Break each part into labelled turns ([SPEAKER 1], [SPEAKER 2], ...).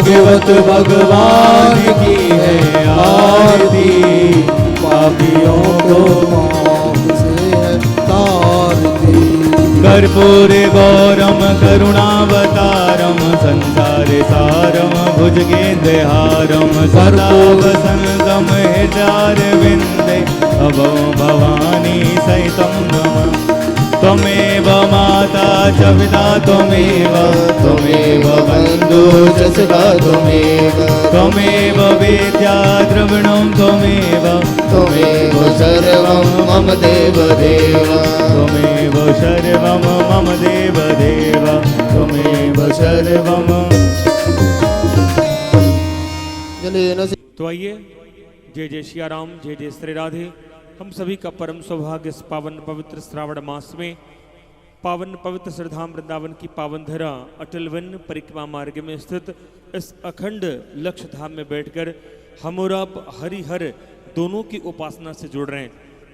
[SPEAKER 1] भाग्यवत भगवान की है आरती, पापियों को पाप से है तारती। कर्पूरे गौरम करुणावतारम, संसार सारम भुजगेन्द्रहारम, सदा वसन्तम हृदयारविन्दे, अभो भवानी सहितं नमः। त्वमेव माता च पिता त्वमेव, त्वमेव बन्धु च सखा त्वमेव, त्वमेव विद्या द्रविणं त्वमेव, त्वमेव सर्वं मम देवदेव, त्वमेव सर्वं मम देवदेव, त्वमेव सर्वं।
[SPEAKER 2] तो आइए, जय जय सिया राम, जय जय श्री राधे। हम सभी का परम सौभाग्य इस पावन पवित्र श्रावण मास में पावन पवित्र श्रद्धाम वृंदावन की पावन धरा अटल वन परिक्रमा मार्ग में स्थित इस अखंड लक्ष्य धाम में बैठकर हम और आप हरिहर दोनों की उपासना से जुड़ रहे हैं।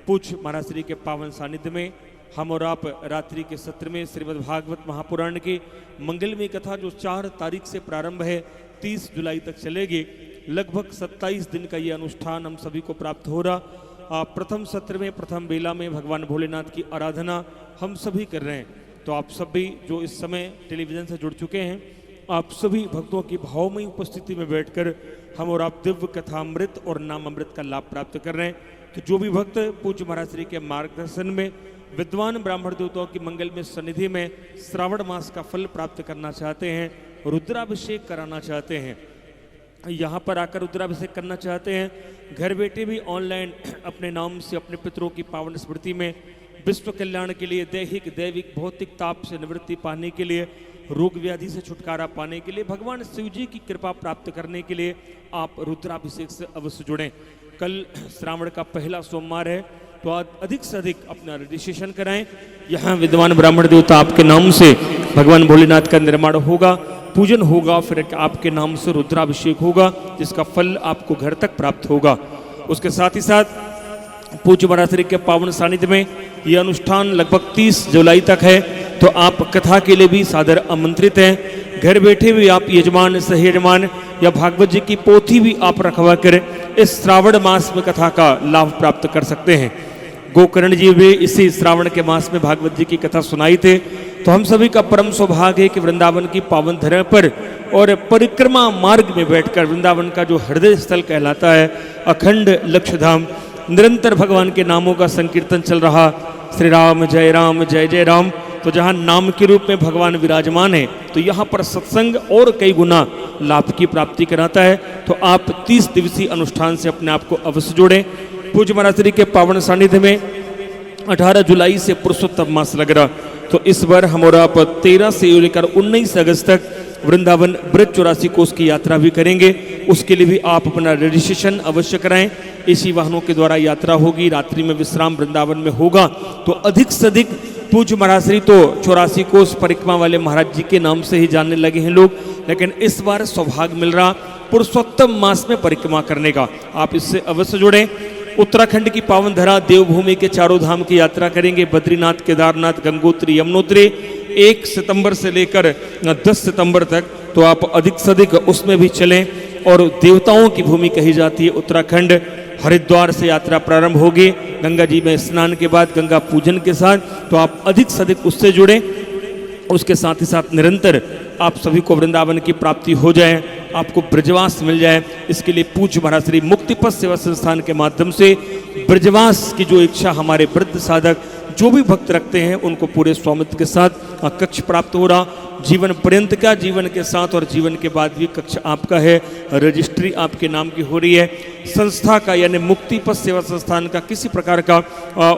[SPEAKER 2] पूज्य महाराज श्री के पावन सानिध्य में हम और आप रात्रि के सत्र में श्रीमद् भागवत महापुराण की मंगलमय कथा जो 4 तारीख से प्रारंभ है 30 जुलाई तक चलेगी। लगभग 27 दिन का ये अनुष्ठान हम सभी को प्राप्त हो रहा। प्रथम सत्र में प्रथम बेला में भगवान भोलेनाथ की आराधना हम सभी कर रहे हैं। तो आप सभी जो इस समय टेलीविज़न से जुड़ चुके हैं, आप सभी भक्तों की भावमयी उपस्थिति में बैठकर हम और आप दिव्य कथामृत और नाम अमृत का लाभ प्राप्त कर रहे हैं। तो जो भी भक्त पूज्य महाराज श्री के मार्गदर्शन में विद्वान ब्राह्मण देवताओं की मंगल में सन्निधि में श्रावण मास का फल प्राप्त करना चाहते हैं, रुद्राभिषेक कराना चाहते हैं, यहाँ पर आकर रुद्राभिषेक करना चाहते हैं, घर बैठे भी ऑनलाइन अपने नाम से अपने पितरों की पावन स्मृति में विश्व कल्याण के लिए, दैहिक दैविक भौतिक ताप से निवृत्ति पाने के लिए, रोग व्याधि से छुटकारा पाने के लिए, भगवान शिव जी की कृपा प्राप्त करने के लिए आप रुद्राभिषेक से अवश्य जुड़ें। कल श्रावण का पहला सोमवार है, तो आज अधिक से अधिक अपना रजिस्ट्रेशन कराएं। यहाँ विद्वान ब्राह्मण देवता आपके नाम से भगवान भोलेनाथ का निर्माण होगा, पूजन होगा, फिर आपके नाम से रुद्राभिषेक होगा, जिसका फल आपको घर तक प्राप्त होगा। उसके साथ ही साथ पूज्य महाराज श्री के पावन सानिध्य में यह अनुष्ठान लगभग 30 जुलाई तक है। तो आप कथा के लिए भी सादर आमंत्रित हैं। घर बैठे भी आप यजमान सहयजमान या भागवत जी की पोथी भी आप रखवा कर इस श्रावण मास में कथा का लाभ प्राप्त कर सकते हैं। गोकर्ण जी भी इसी श्रावण के मास में भागवत जी की कथा सुनाई थे। तो हम सभी का परम सौभाग्य है कि वृंदावन की पावन धरा पर और परिक्रमा मार्ग में बैठकर वृंदावन का जो हृदय स्थल कहलाता है अखंड लक्षधाम, निरंतर भगवान के नामों का संकीर्तन चल रहा। श्री राम जय जय राम। तो जहाँ नाम के रूप में भगवान विराजमान है, तो यहाँ पर सत्संग और कई गुना लाभ की प्राप्ति कराता है। तो आप 30 दिवसीय अनुष्ठान से अपने आप को अवश्य जोड़ें। पूज्य महाराज श्री के पावन सानिध्य में 18 जुलाई से पुरुषोत्तम मास लग रहा। तो इस बार हम और आप 13 से लेकर 19 अगस्त तक वृंदावन ब्रज 84 कोस की यात्रा भी करेंगे। उसके लिए भी आप अपना रजिस्ट्रेशन अवश्य कराएं। इसी वाहनों के द्वारा यात्रा होगी, रात्रि में विश्राम वृंदावन में होगा। तो अधिक से अधिक पूज्य महाराज श्री तो 84 कोस परिक्रमा वाले महाराज जी के नाम से ही जानने लगे हैं लोग, लेकिन इस बार सौभाग्य मिल रहा पुरुषोत्तम मास में परिक्रमा करने का। आप इससे अवश्य जुड़ें। उत्तराखंड की पावन धरा देवभूमि के चारों धाम की यात्रा करेंगे, बद्रीनाथ, केदारनाथ, गंगोत्री, यमुनोत्री, 1 सितंबर से लेकर 10 सितंबर तक। तो आप अधिक से अधिक उसमें भी चलें। और देवताओं की भूमि कही जाती है उत्तराखंड। हरिद्वार से यात्रा प्रारंभ होगी, गंगा जी में स्नान के बाद गंगा पूजन के साथ। तो आप अधिक से अधिक उससे जुड़ें। उसके साथ ही साथ निरंतर आप सभी को वृंदावन की प्राप्ति हो जाए, आपको ब्रजवास मिल जाए। इसके लिए पूज्य महाराज श्री मुक्तिपथ सेवा संस्थान के माध्यम से ब्रजवास की जो इच्छा हमारे वृद्ध साधक जो भी भक्त रखते हैं उनको पूरे स्वामित्व के साथ कक्ष प्राप्त हो रहा। जीवन पर्यंत का, जीवन के साथ और जीवन के बाद भी कक्ष आपका है। रजिस्ट्री आपके नाम की हो रही है। संस्था का यानी मुक्तिपथ सेवा संस्थान का किसी प्रकार का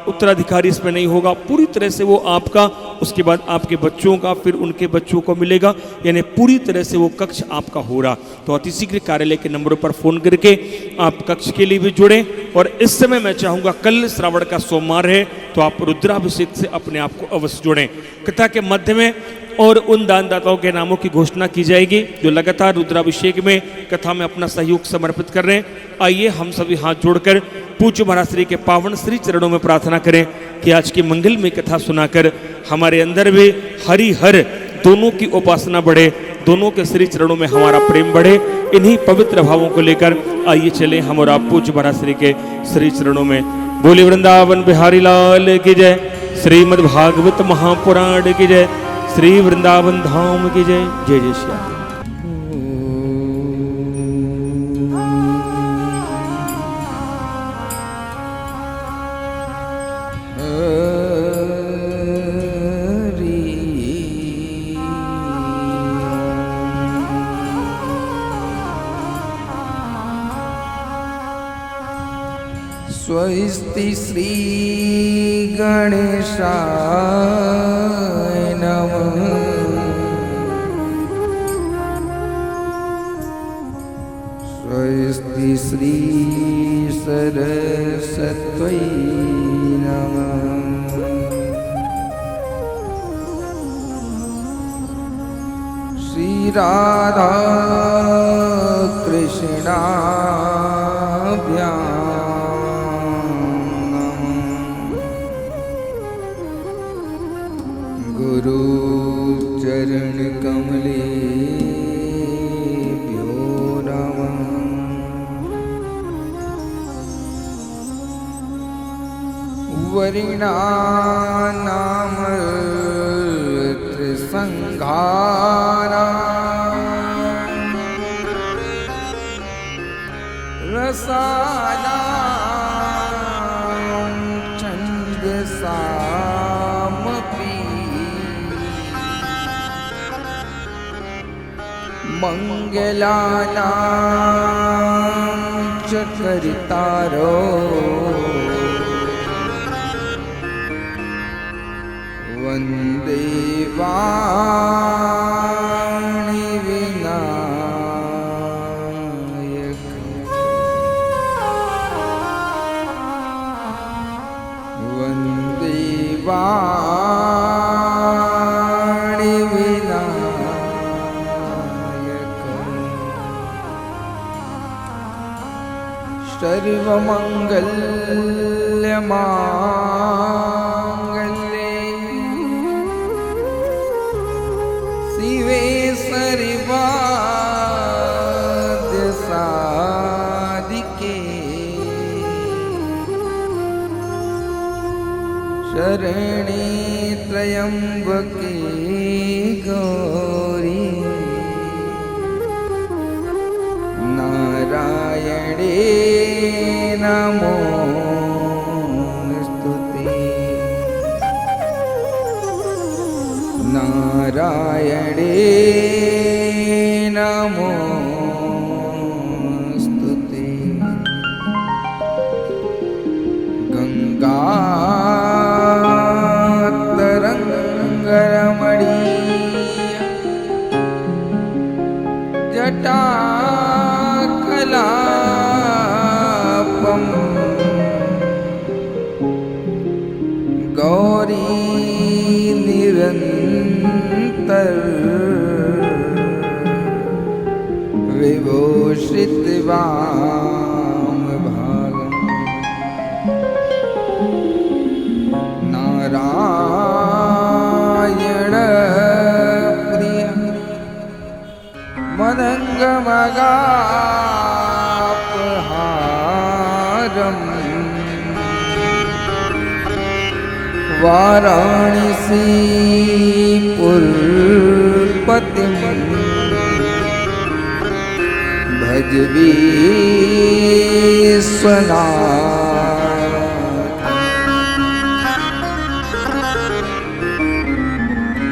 [SPEAKER 2] उत्तराधिकारी इसमें नहीं होगा। पूरी तरह से वो आपका, उसके बाद आपके बच्चों का, फिर उनके बच्चों को मिलेगा। यानी पूरी तरह से वो कक्ष आपका हो रहा। तो अतिशीघ्र कार्यालय के नंबरों पर फोन करके आप कक्ष के लिए भी जुड़ें। और इस समय मैं चाहूँगा, कल श्रावण का सोमवार है, तो आप रुद्राभिषेक से अपने आप को अवश्य जोड़ें। कथा के मध्य में और उन दानदाताओं के नामों की घोषणा की जाएगी जो लगातार रुद्राभिषेक में कथा में अपना सहयोग समर्पित कर रहे हैं। आइए हम सभी हाथ जोड़कर पूज्य महाराज श्री के पावन श्री चरणों में प्रार्थना करें कि आज की मंगल में कथा सुनाकर हमारे अंदर भी हरि हर दोनों की उपासना बढ़े, दोनों के श्री चरणों में हमारा प्रेम बढ़े। इन्हीं पवित्र भावों को लेकर आइए चलें हम और आप पूज्य महाराज श्री के श्री चरणों में। बोले वृंदावन बिहारी लाल की जय, श्रीमद् भागवत महापुराण की जय, श्री वृंदावन धाम की जय। जय जय श्री राम।
[SPEAKER 3] स्वस्ति श्री गणेशाय नमः। स्वस्ति श्री सरस्वत्यै नमः। श्री राधा कृष्णाभ्यां गुरु चरण कमलेभ्यो नमः। वरिणानां त्रिसंघानां रसानां छन्दसामपि मंगलानां च करितारो वन्दे वाणी विनायक। वन्दे वाणी विनायक। सर्वमङ्गलमाङ्गल्ये शिवे सर्वाद्यसाधिके शरणे त्र्यम्बके गौरी नारायणे नमोस्तुते। नारायणे नमोस्तुते। गंगातरंगरमणीय जटाकलापं गौरी निरंतर विभूषितवामभागम्। नारायण प्रिय मदङ्गमगापहारम् वाराणसीपुरपतिं भज विश्वनाथ।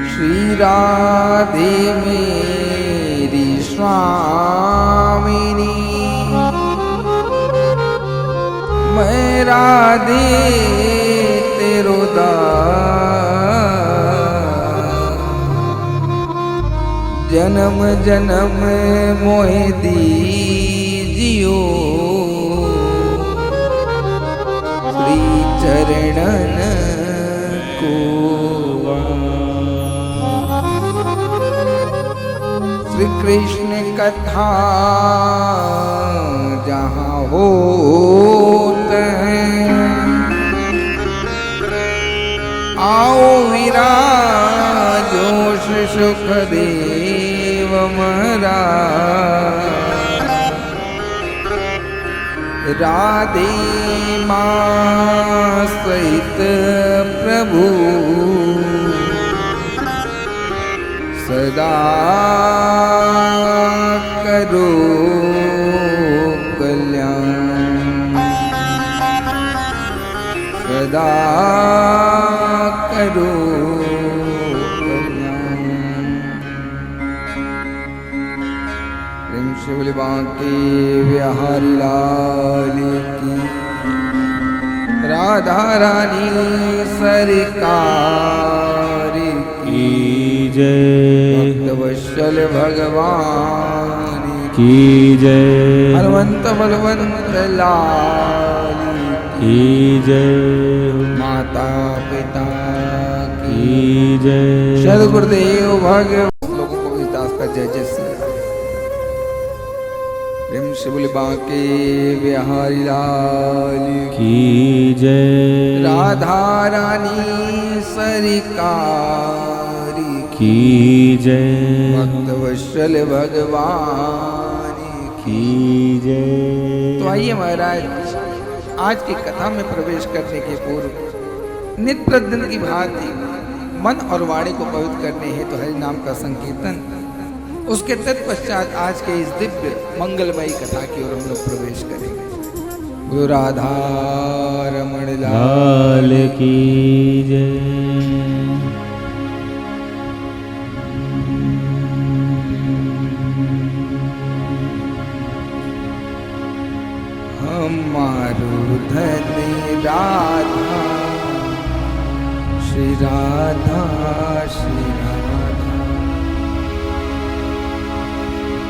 [SPEAKER 3] श्री राधे मेरी स्वामिनी, मैं राधे तेरो दास। जन्म जन्म मोहि दीजियो श्री चरणन को। श्री कृष्ण कथा जहाँ होते हैं आओ विराजो सुखदेव महाराज राधे माँ सहित प्रभु सदा करो कल्याण सदा करो कल्याण। प्रेम से बोले बांके बिहारी लाल की राधा रानी सरकार
[SPEAKER 1] की जय
[SPEAKER 3] भक्तवत्सल भगवान
[SPEAKER 1] की जय
[SPEAKER 3] हनुमंत बलवंत लाल
[SPEAKER 1] की जय
[SPEAKER 3] माता पिता
[SPEAKER 1] की जय
[SPEAKER 3] सदगुरुदेव भगवान। लोगों को इस दास का जय जय श्री राम। प्रेम से बोले बांके बिहारी लाल
[SPEAKER 1] की जय
[SPEAKER 3] राधा रानी सरकार
[SPEAKER 1] की जय
[SPEAKER 3] भक्तवत्सल भगवान
[SPEAKER 1] की जय।
[SPEAKER 3] तो आइए महाराज, आज की कथा में प्रवेश करने के पूर्व नित्य प्रतिदिन की भांति मन और वाणी को पवित्र करने हेतु हरि नाम का संकीर्तन, उसके तत्पश्चात आज के इस दिव्य मंगलमयी कथा की ओर हम लोग प्रवेश करेंगे। गुरु राधा रमण
[SPEAKER 1] लाल की जय।
[SPEAKER 3] हमारो धन राधा श्री राधा श्री राधा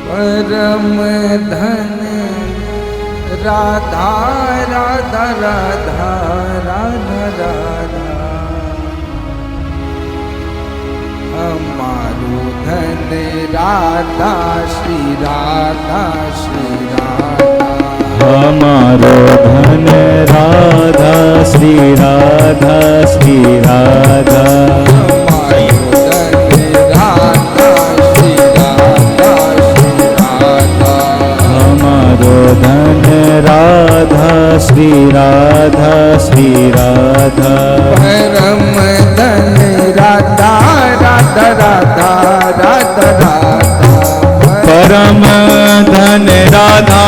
[SPEAKER 3] परम धन राधा राधा राधा राधा राधा हमारो धन राधा श्री राधा श्री राधा
[SPEAKER 1] हमारो धन राधा श्री राधा श्री राधा हमारो धन राधा श्री राधा श्री राधा
[SPEAKER 3] परम धन राधा राधा राधा राधा राधा
[SPEAKER 1] परम धन राधा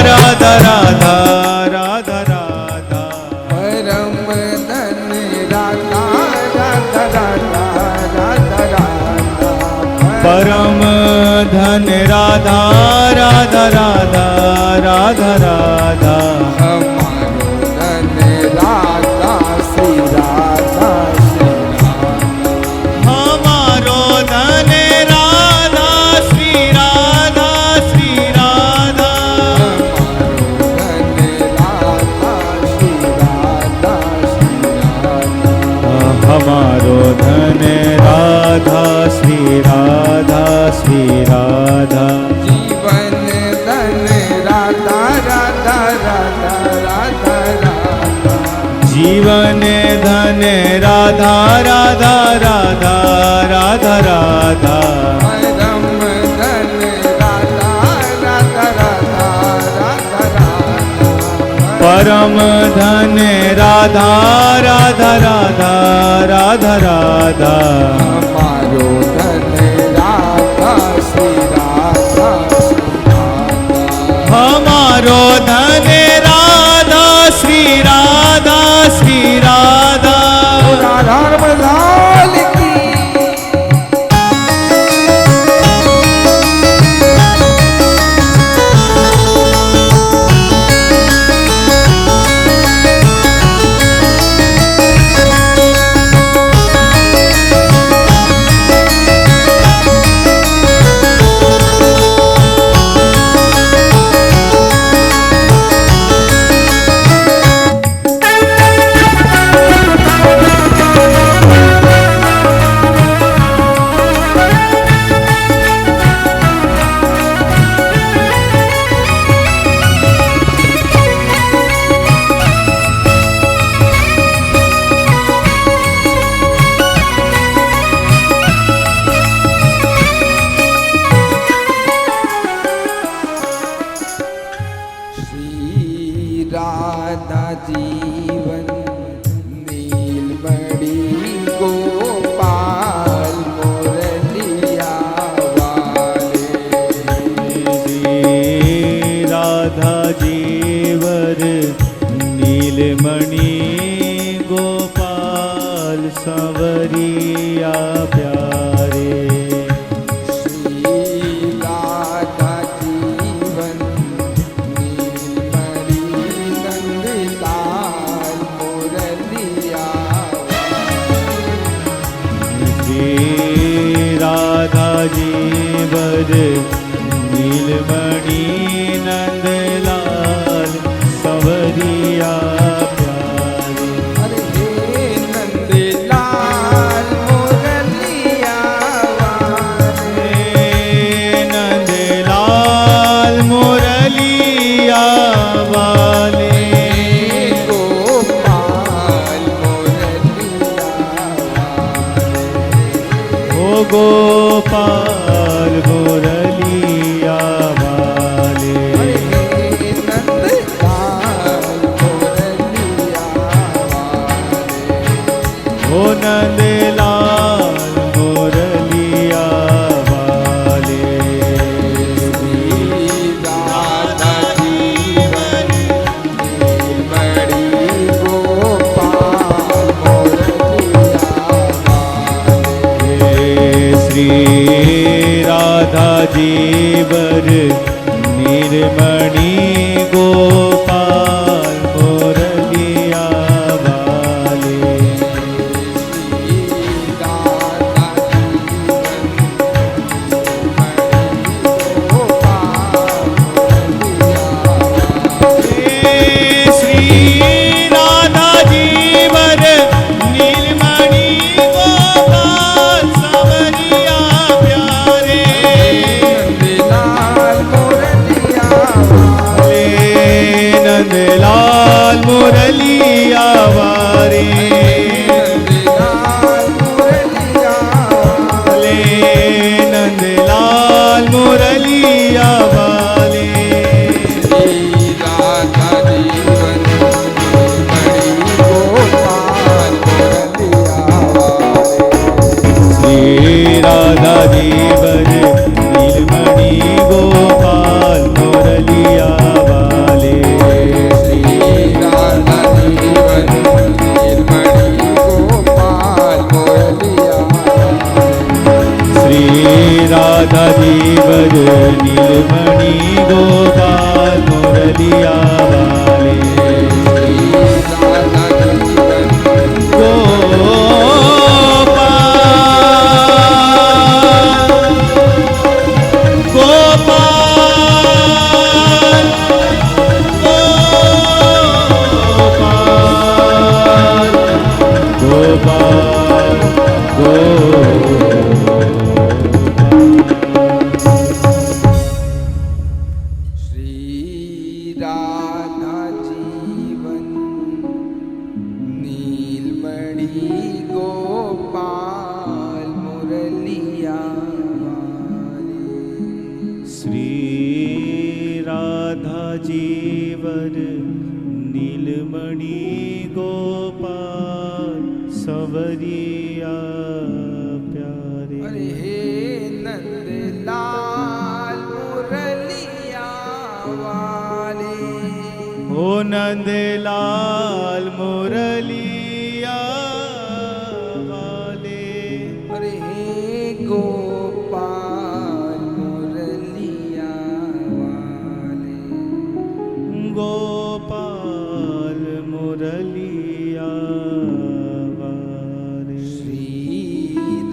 [SPEAKER 1] राधा राधा राधा राधा
[SPEAKER 3] परम धन राधा राधा राधा राधा राधा
[SPEAKER 1] परम धन राधा राधा राधा राधा राधा
[SPEAKER 3] हमारो धन राधा श्री राधा श्री राधा
[SPEAKER 1] हमारो धन राधा श्री राधा श्री राधा
[SPEAKER 3] हमारो धन राधा श्री राधा श्री
[SPEAKER 1] हमारो धन राधा श्री राधा श्री
[SPEAKER 3] राधा
[SPEAKER 1] राधा
[SPEAKER 3] जीवन धन राधा राधा राधा राधा राधा
[SPEAKER 1] जीवन धन राधा राधा राधा राधा राधा
[SPEAKER 3] परम धन राधा राधा राधा राधा राधा
[SPEAKER 1] परम धन राधा राधा राधा राधा राधा
[SPEAKER 3] हमारो धन राधा श्री राधा श्री राधा
[SPEAKER 1] हमारो धन राधा श्री राधा श्री राधा
[SPEAKER 3] राधा रमण लाल की
[SPEAKER 1] नीलमणि नंदलाल सवरिया प्यारे।
[SPEAKER 3] अरे हे नंदलाल मुरलिया वाले,
[SPEAKER 1] नंदलाल मुरलिया वाले,
[SPEAKER 3] गोपाल मुरलिया वाले,
[SPEAKER 1] ओ गोपाल मुरलिया वाले,
[SPEAKER 3] ओ नंदलाल मुरलिया वाले।
[SPEAKER 1] श्री राधा जीवर नीलमणि गोपाल मुरलिया वाले, श्री राधा जीवर नीलमणि गोपाल सवरिया प्यारे। नंदलाल मुरलिया वाले, नंदलाल मुरलिया वाले, श्री राधा जीवर नीलमणि गोपाल मुरलिया वाले, श्री राधा जीवर नीलमणि गोपाल मुरलिया वाले,
[SPEAKER 3] श्री राधा जीवन नीलमणि गोपाल मुरलिया वाले,
[SPEAKER 1] श्री राधा जीवर नीलमणि गोपाल सवरिया प्यारे।
[SPEAKER 3] अरे हे नंदलाल मुरलिया वाले,
[SPEAKER 1] ओ नंदलाल मुरलिया वाले,
[SPEAKER 3] अरे हे गोपाल मुरलिया वाले,
[SPEAKER 1] गोपाल मुरलिया वाले,
[SPEAKER 3] श्री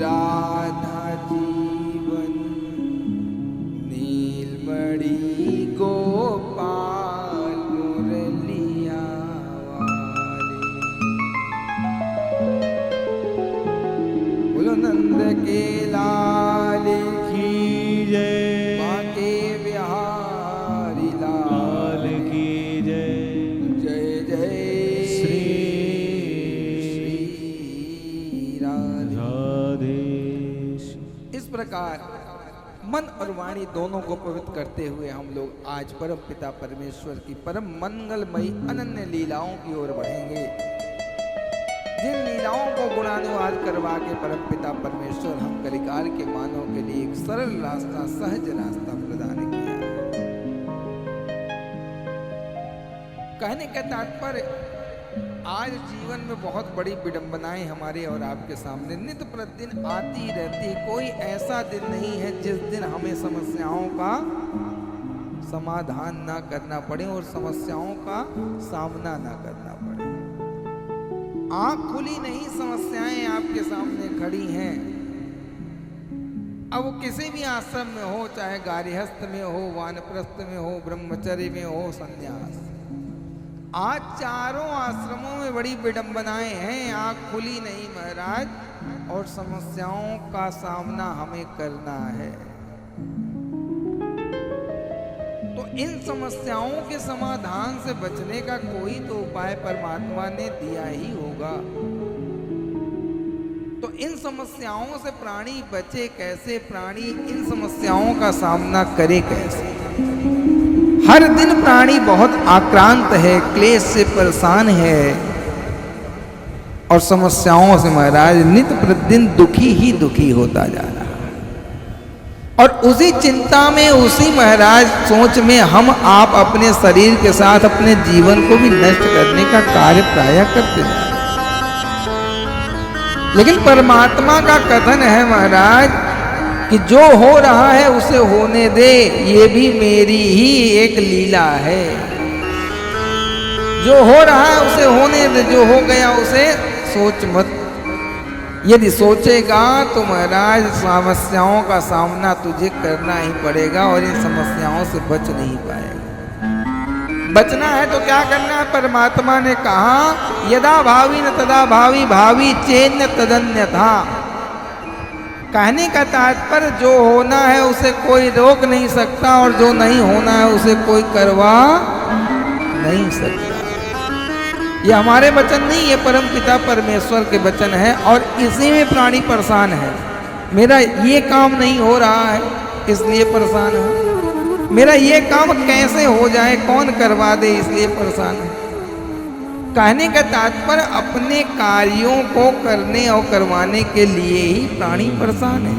[SPEAKER 3] राधा जीवन नीलमणि गोपाल मुरलिया वाले। बोलो नंद के लाल
[SPEAKER 1] की जय,
[SPEAKER 3] बाके बिहारी
[SPEAKER 1] लाल
[SPEAKER 3] लाल
[SPEAKER 1] की जय,
[SPEAKER 3] जय जय
[SPEAKER 1] श्री
[SPEAKER 3] राधा।
[SPEAKER 1] राधे।
[SPEAKER 3] इस प्रकार मन और वाणी दोनों को पवित्र करते हुए हम लोग आज परम पिता परमेश्वर की परम मंगलमयी अनन्य लीलाओं की ओर बढ़ेंगे, जिन लीलाओं को गुणानुवाद करवा के परम पिता परमेश्वर हम कलिकाल के मानव के लिए एक सरल रास्ता, सहज रास्ता प्रदान किया है। कहने का तात्पर्य, आज जीवन में बहुत बड़ी विडंबनाएं हमारे और आपके सामने नित्य प्रतिदिन आती रहती। कोई ऐसा दिन नहीं है जिस दिन हमें समस्याओं का समाधान ना करना पड़े और समस्याओं का सामना ना करना पड़े। आंख खुली नहीं, समस्याएं आपके सामने खड़ी हैं। अब वो किसी भी आश्रम में हो, चाहे गार्हस्थ में हो, वानप्रस्थ में हो, ब्रह्मचर्य में हो, संन्यास, आज चारों आश्रमों में बड़ी विडंबनाएं हैं। आंख खुली नहीं महाराज, और समस्याओं का सामना हमें करना है। तो इन समस्याओं के समाधान से बचने का कोई तो उपाय परमात्मा ने दिया ही होगा। तो इन समस्याओं से प्राणी बचे कैसे, प्राणी इन समस्याओं का सामना करे कैसे? हर दिन प्राणी बहुत आक्रांत है, क्लेश से परेशान है और समस्याओं से महाराज नित प्रतिदिन दुखी ही दुखी होता जा रहा है। और उसी चिंता में, उसी महाराज सोच में हम आप अपने शरीर के साथ अपने जीवन को भी नष्ट करने का कार्य प्राय करते हैं। लेकिन परमात्मा का कथन है महाराज कि जो हो रहा है उसे होने दे, ये भी मेरी ही एक लीला है। जो हो रहा है उसे होने दे, जो हो गया उसे सोच मत। यदि सोचेगा तो महाराज समस्याओं का सामना तुझे करना ही पड़ेगा और इन समस्याओं से बच नहीं पाएगा। बचना है तो क्या करना है? परमात्मा ने कहा यदा भावी न तदा भावी, भावी चेन्न तदन्यथा। कहने का तात्पर्य जो होना है उसे कोई रोक नहीं सकता और जो नहीं होना है उसे कोई करवा नहीं सकता। ये हमारे वचन नहीं, ये परम पिता परमेश्वर के वचन है और इसी में प्राणी परेशान है। मेरा ये काम नहीं हो रहा है इसलिए परेशान है, मेरा ये काम कैसे हो जाए, कौन करवा दे, इसलिए परेशान है। कहने का तात्पर्य अपने कार्यों को करने और करवाने के लिए ही प्राणी परेशान है।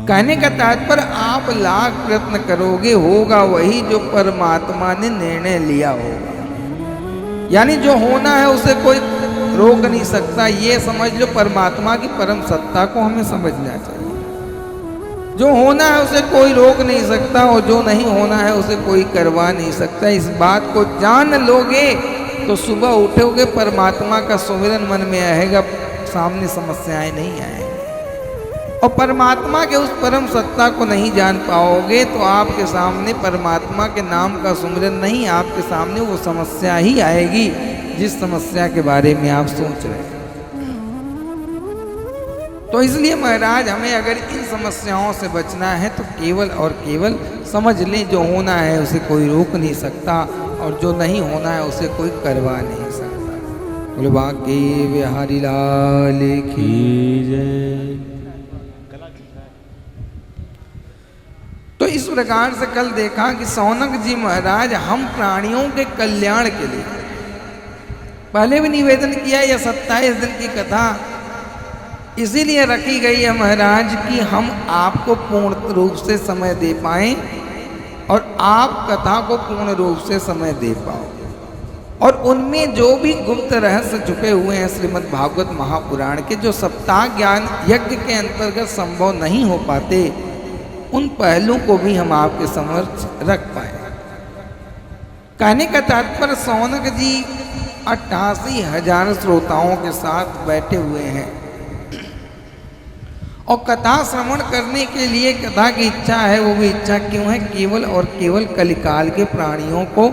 [SPEAKER 3] कहने का तात्पर्य आप लाख प्रयत्न करोगे, होगा वही जो परमात्मा ने निर्णय लिया होगा। यानी जो होना है उसे कोई रोक नहीं सकता। ये समझ लो, परमात्मा की परम सत्ता को हमें समझना चाहिए। जो होना है उसे कोई रोक नहीं सकता और जो नहीं होना है उसे कोई करवा नहीं सकता। इस बात को जान लोगे तो सुबह उठोगे, परमात्मा का सुमिरन मन में आएगा, सामने समस्याएं नहीं आएंगी। और परमात्मा के उस परम सत्ता को नहीं जान पाओगे तो आपके सामने परमात्मा के नाम का सुमिरन नहीं, आपके सामने वो समस्या ही आएगी जिस समस्या के बारे में आप सोच रहे हैं। तो इसलिए महाराज हमें अगर इन समस्याओं से बचना है तो केवल और केवल समझ लें, जो होना है उसे कोई रोक नहीं सकता और जो नहीं होना है उसे कोई करवा नहीं सकता। बोले बांके बिहारी लाल की जय। तो इस प्रकार से कल देखा कि सौनक जी महाराज हम प्राणियों के कल्याण के लिए पहले भी निवेदन किया, यह 27 दिन की कथा इसीलिए रखी गई है महाराज कि हम आपको पूर्ण रूप से समय दे पाएं और आप कथा को पूर्ण रूप से समय दे पाओ। और उनमें जो भी गुप्त रहस्य छुपे हुए हैं श्रीमद् भागवत महापुराण के, जो सप्ताह ज्ञान यज्ञ के अंतर्गत संभव नहीं हो पाते, उन पहलुओं को भी हम आपके समक्ष रख पाए। कहने का तात्पर्य सौनक जी 88,000 श्रोताओं के साथ बैठे हुए हैं और कथा श्रवण करने के लिए कथा की इच्छा है। वो भी इच्छा क्यों है? केवल और केवल कलिकाल के प्राणियों को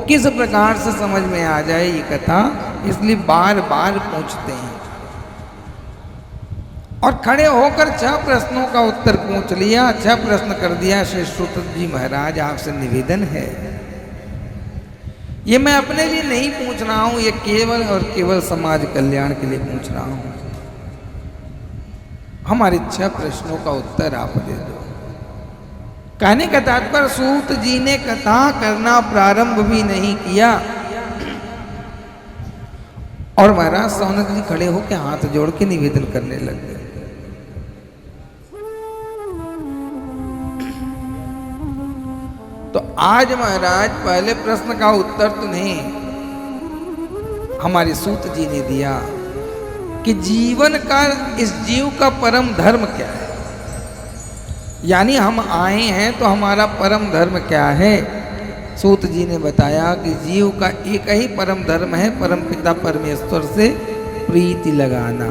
[SPEAKER 3] किस प्रकार से समझ में आ जाए ये कथा, इसलिए बार बार पूछते हैं। और खड़े होकर 6 प्रश्नों का उत्तर पूछ लिया, 6 प्रश्न कर दिया। श्री सूत जी महाराज आपसे निवेदन है, ये मैं अपने लिए नहीं पूछ रहा हूं, ये केवल और केवल समाज कल्याण के लिए पूछ रहा हूं। हमारे 6 प्रश्नों का उत्तर आप दे दो। कहने का तात्पर्य सूत जी ने कथा करना प्रारंभ भी नहीं किया और महाराज सौनक जी खड़े होकर हाथ जोड़ के निवेदन करने लग गए। तो आज महाराज पहले प्रश्न का उत्तर तुम्हें हमारे सूत जी ने दिया कि जीवन का, इस जीव का परम धर्म क्या है। यानी हम आए हैं तो हमारा परम धर्म क्या है। सूत जी ने बताया कि जीव का एक ही परम धर्म है, परम पिता परमेश्वर से प्रीति लगाना।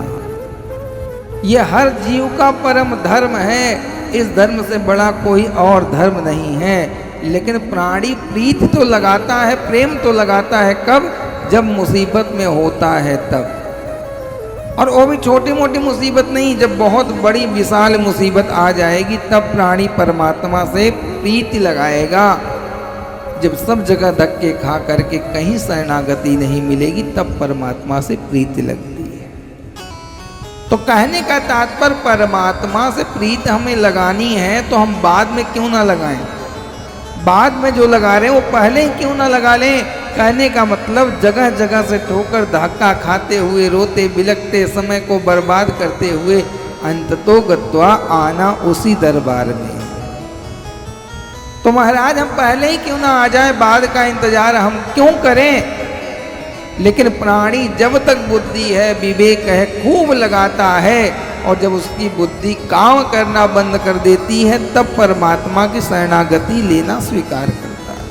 [SPEAKER 3] ये हर जीव का परम धर्म है, इस धर्म से बड़ा कोई और धर्म नहीं है। लेकिन प्राणी प्रीति तो लगाता है, प्रेम तो लगाता है कब? जब मुसीबत में होता है तब। और वो भी छोटी मोटी मुसीबत नहीं, जब बहुत बड़ी विशाल मुसीबत आ जाएगी तब प्राणी परमात्मा से प्रीति लगाएगा। जब सब जगह धक्के खा करके कहीं शरणागति नहीं मिलेगी तब परमात्मा से प्रीति लगती है। तो कहने का तात्पर्य परमात्मा से प्रीति हमें लगानी है तो हम बाद में क्यों ना लगाएं? बाद में जो लगा रहे हैं वो पहले ही क्यों ना लगा लें? कहने का मतलब जगह जगह से ठोकर धक्का खाते हुए, रोते बिलखते, समय को बर्बाद करते हुए अंततो गत्वा आना उसी दरबार में। तो महाराज हम पहले ही क्यों ना आ जाए, बाद का इंतजार हम क्यों करें? लेकिन प्राणी जब तक बुद्धि है, विवेक है, खूब लगाता है, और जब उसकी बुद्धि काम करना बंद कर देती है तब परमात्मा की शरणागति लेना स्वीकार करता है।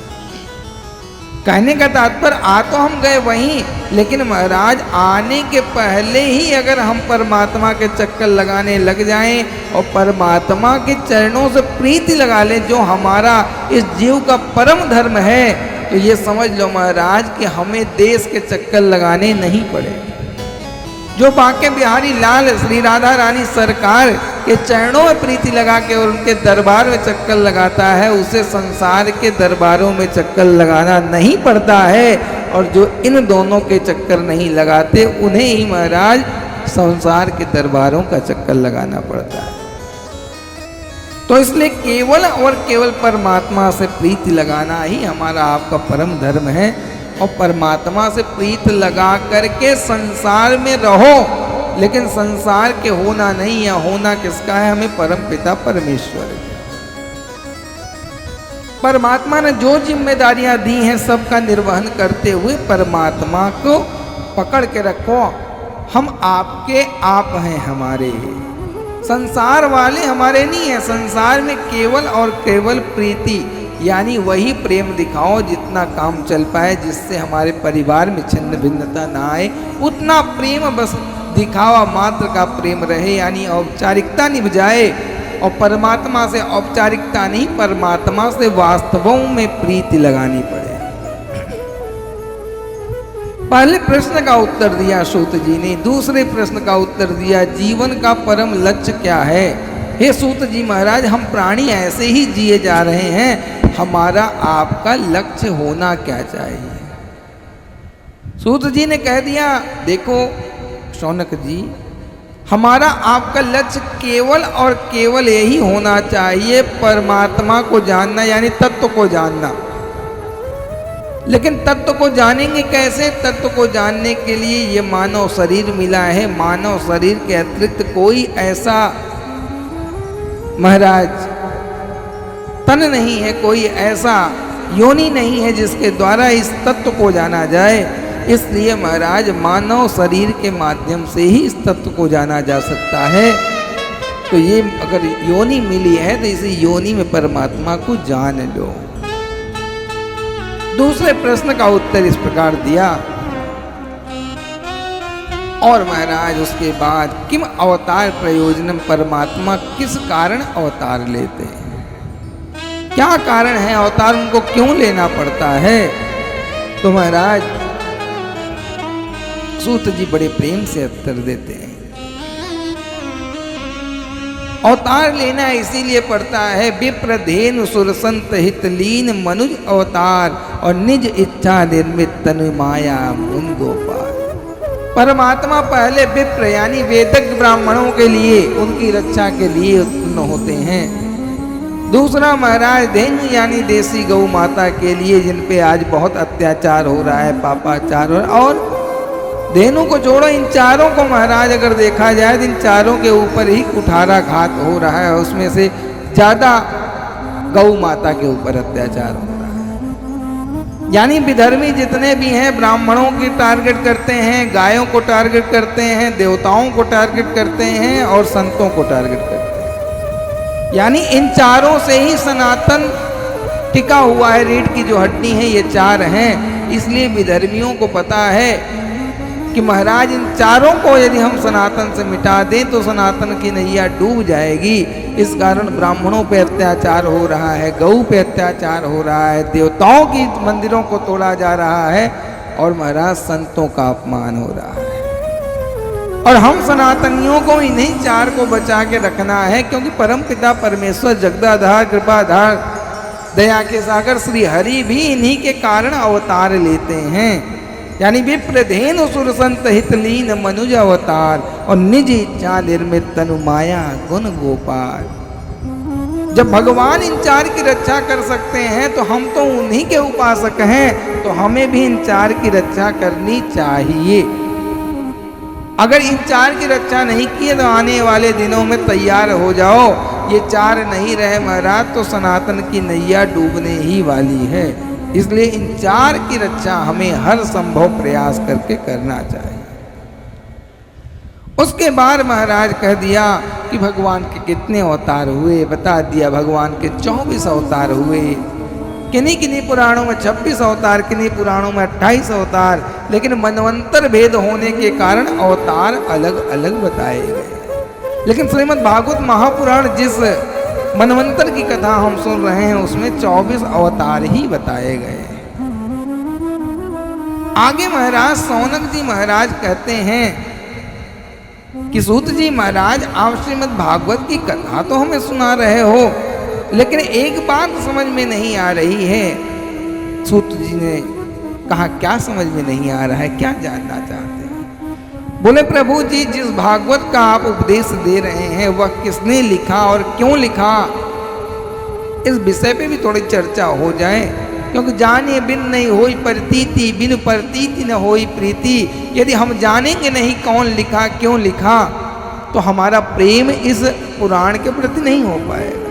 [SPEAKER 3] कहने का तात्पर्य आ तो हम गए वहीं, लेकिन महाराज आने के पहले ही अगर हम परमात्मा के चक्कर लगाने लग जाएं और परमात्मा के चरणों से प्रीति लगा लें, जो हमारा इस जीव का परम धर्म है, तो ये समझ लो महाराज कि हमें देश के चक्कर लगाने नहीं पड़े। जो बांके बिहारी लाल श्री राधा रानी सरकार के चरणों में प्रीति लगा के और उनके दरबार में चक्कर लगाता है, उसे संसार के दरबारों में चक्कर लगाना नहीं पड़ता है। और जो इन दोनों के चक्कर नहीं लगाते उन्हें ही महाराज संसार के दरबारों का चक्कर लगाना पड़ता है। तो इसलिए केवल और केवल परमात्मा से प्रीति लगाना ही हमारा आपका परम धर्म है। और परमात्मा से प्रीति लगा करके संसार में रहो, लेकिन संसार के होना नहीं है। होना किसका है? हमें परम पिता परमेश्वर। परमात्मा ने जो जिम्मेदारियां दी हैं सबका निर्वहन करते हुए परमात्मा को पकड़ के रखो। हम आपके आप हैं, हमारे संसार वाले हमारे नहीं है। संसार में केवल और केवल प्रीति यानी वही प्रेम दिखाओ जितना काम चल पाए, जिससे हमारे परिवार में छिन्न भिन्नता ना आए, उतना प्रेम बस दिखावा मात्र का प्रेम रहे, यानी औपचारिकता निभ जाए। और परमात्मा से औपचारिकता नहीं, परमात्मा से वास्तवों में प्रीति लगानी पड़े। पहले प्रश्न का उत्तर दिया सूत जी ने, दूसरे प्रश्न का उत्तर दिया जीवन का परम लक्ष्य क्या है। हे सूत जी महाराज, हम प्राणी ऐसे ही जिए जा रहे हैं, हमारा आपका लक्ष्य होना क्या चाहिए? सूत जी ने कह दिया, देखो शौनक जी, हमारा आपका लक्ष्य केवल और केवल यही होना चाहिए, परमात्मा को जानना, यानी तत्व को जानना। लेकिन तत्व को जानेंगे कैसे? तत्व को जानने के लिए ये मानव शरीर मिला है। मानव शरीर के अतिरिक्त कोई ऐसा महाराज तन नहीं है, कोई ऐसा योनि नहीं है जिसके द्वारा इस तत्व को जाना जाए। इसलिए महाराज मानव शरीर के माध्यम से ही इस तत्व को जाना जा सकता है। तो ये अगर योनि मिली है तो इसी योनि में परमात्मा को जान लो। दूसरे प्रश्न का उत्तर इस प्रकार दिया, और महाराज उसके बाद किम अवतार प्रयोजनम, परमात्मा किस कारण अवतार लेते हैं, क्या कारण है अवतार, उनको क्यों लेना पड़ता है? तो महाराज सूत जी बड़े प्रेम से उत्तर देते हैं, अवतार लेना इसीलिए पड़ता है, विप्रधेनु सुरसंत हितलीन मनुज अवतार और निज इच्छा निर्मित तनु माया मुन गोपाल। परमात्मा पहले विप्र यानी वेदज्ञ ब्राह्मणों के लिए, उनकी रक्षा के लिए उत्पन्न होते हैं। दूसरा महाराज धेनु यानी देसी गौ माता के लिए, जिन पे आज बहुत अत्याचार हो रहा है, पापाचार। और धेनु को छोड़ो, इन चारों को महाराज अगर देखा जाए तो इन चारों के ऊपर ही कुठाराघात हो रहा है, उसमें से ज्यादा गौ माता के ऊपर अत्याचार हो रहा है। यानी विधर्मी जितने भी हैं ब्राह्मणों की टारगेट करते हैं, गायों को टारगेट करते हैं, देवताओं को टारगेट करते हैं और संतों को टारगेट करते हैं। यानी इन चारों से ही सनातन टिका हुआ है, रीढ़ की जो हड्डी है ये चार हैं। इसलिए विधर्मियों को पता है कि महाराज इन चारों को यदि हम सनातन से मिटा दें तो सनातन की नैया डूब जाएगी। इस कारण ब्राह्मणों पे अत्याचार हो रहा है, गऊ पे अत्याचार हो रहा है, देवताओं की मंदिरों को तोड़ा जा रहा है और महाराज संतों का अपमान हो रहा है। और हम सनातनियों को इन्हीं चार को बचा के रखना है, क्योंकि परमपिता परमेश्वर जगदाधार कृपाधार दया के सागर श्री हरि भी इन्हीं के कारण अवतार लेते हैं। यानी विप्रधेनु सुर संत हितलीन मनुज अवतार और निज इच्छा निर्मित तनु माया गुण गोपाल। जब भगवान इन चार की रक्षा कर सकते हैं तो हम तो उन्हीं के उपासक हैं, तो हमें भी इन चार की रक्षा करनी चाहिए। अगर इन चार की रक्षा नहीं की तो आने वाले दिनों में तैयार हो जाओ, ये चार नहीं रहे महाराज तो सनातन की नैया डूबने ही वाली है। इसलिए इन चार की रक्षा हमें हर संभव प्रयास करके करना चाहिए। उसके बाद महाराज कह दिया कि भगवान के कितने अवतार हुए, बता दिया भगवान के 24 अवतार हुए। किन्हीं किन्हीं पुराणों में 26 अवतार, किन्हीं पुराणों में 28 अवतार, लेकिन मनवंतर भेद होने के कारण अवतार अलग अलग बताए गए। लेकिन श्रीमद् भागवत महापुराण जिस मनवंतर की कथा हम सुन रहे हैं उसमें 24 अवतार ही बताए गए। आगे महाराज सौनक जी महाराज कहते हैं कि सूत जी महाराज आप श्रीमद् भागवत की कथा तो हमें सुना रहे हो, लेकिन एक बात समझ में नहीं आ रही है। सूत जी ने कहा क्या समझ में नहीं आ रहा है, क्या जानना चाहते हैं? बोले प्रभु जी जिस भागवत का आप उपदेश दे रहे हैं वह किसने लिखा और क्यों लिखा, इस विषय पे भी थोड़ी चर्चा हो जाए। क्योंकि जाने बिन नहीं होई प्रतीति, बिन प्रतीति न होई प्रीति। यदि हम जानेंगे नहीं कौन लिखा क्यों लिखा तो हमारा प्रेम इस पुराण के प्रति नहीं हो पाएगा।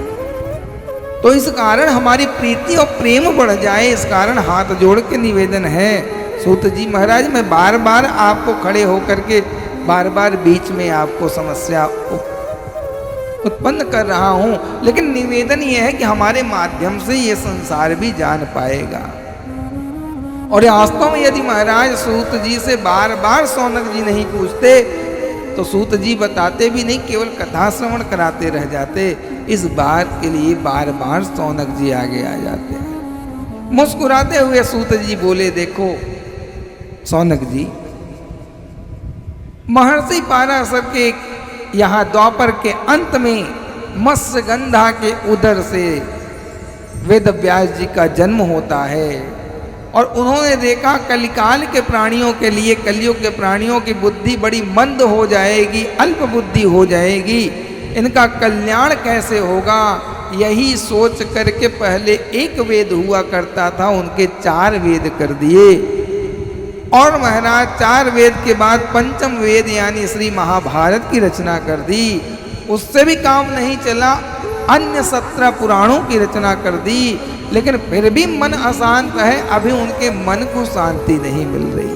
[SPEAKER 3] तो इस कारण हमारी प्रीति और प्रेम बढ़ जाए, इस कारण हाथ जोड़ के निवेदन है सूत जी महाराज मैं बार बार आपको खड़े होकर के बार बार बीच में आपको समस्या उत्पन्न कर रहा हूं, लेकिन निवेदन यह है कि हमारे माध्यम से ये संसार भी जान पाएगा। और वास्तव में यदि महाराज सूत जी से बार बार सौनक जी नहीं पूछते तो सूत जी बताते भी नहीं, केवल कथा श्रवण कराते रह जाते। इस बात के लिए बार बार सौनक जी आगे आ जाते हैं। मुस्कुराते हुए सूत जी बोले देखो सौनक जी, महर्षि पाराशर के यहाँ द्वापर के अंत में मत्स्यगंधा के उदर से वेद व्यास जी का जन्म होता है और उन्होंने देखा कलिकाल के प्राणियों के लिए, कलयुग के प्राणियों की बुद्धि बड़ी मंद हो जाएगी, अल्प बुद्धि हो जाएगी, इनका कल्याण कैसे होगा, यही सोच करके पहले एक वेद हुआ करता था, उनके 4 वेद कर दिए। और महाराज 4 वेद के बाद पंचम वेद यानी श्री महाभारत की रचना कर दी। उससे भी काम नहीं चला, अन्य 17 पुराणों की रचना कर दी, लेकिन फिर भी मन अशांत है, अभी उनके मन को शांति नहीं मिल रही है।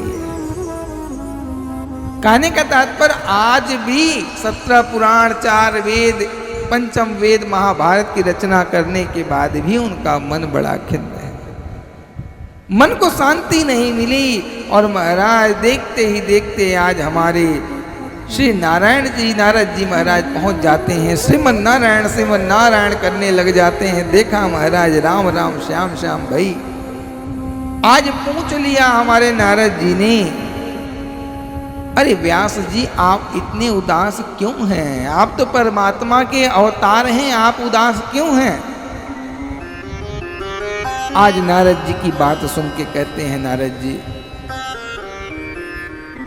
[SPEAKER 3] कहने का तात्पर्य आज भी 17 पुराण, 4 वेद, पंचम वेद महाभारत की रचना करने के बाद भी उनका मन बड़ा खिन्न है, मन को शांति नहीं मिली। और महाराज देखते ही देखते आज हमारे श्री नारायण जी, नारद जी महाराज पहुंच जाते हैं, श्रीमन नारायण करने लग जाते हैं। देखा महाराज राम राम श्याम श्याम भाई, आज पूछ लिया हमारे नारद जी ने, अरे व्यास जी आप इतने उदास क्यों हैं, आप तो परमात्मा के अवतार हैं, आप उदास क्यों हैं? आज नारद जी की बात सुन के कहते हैं नारद जी,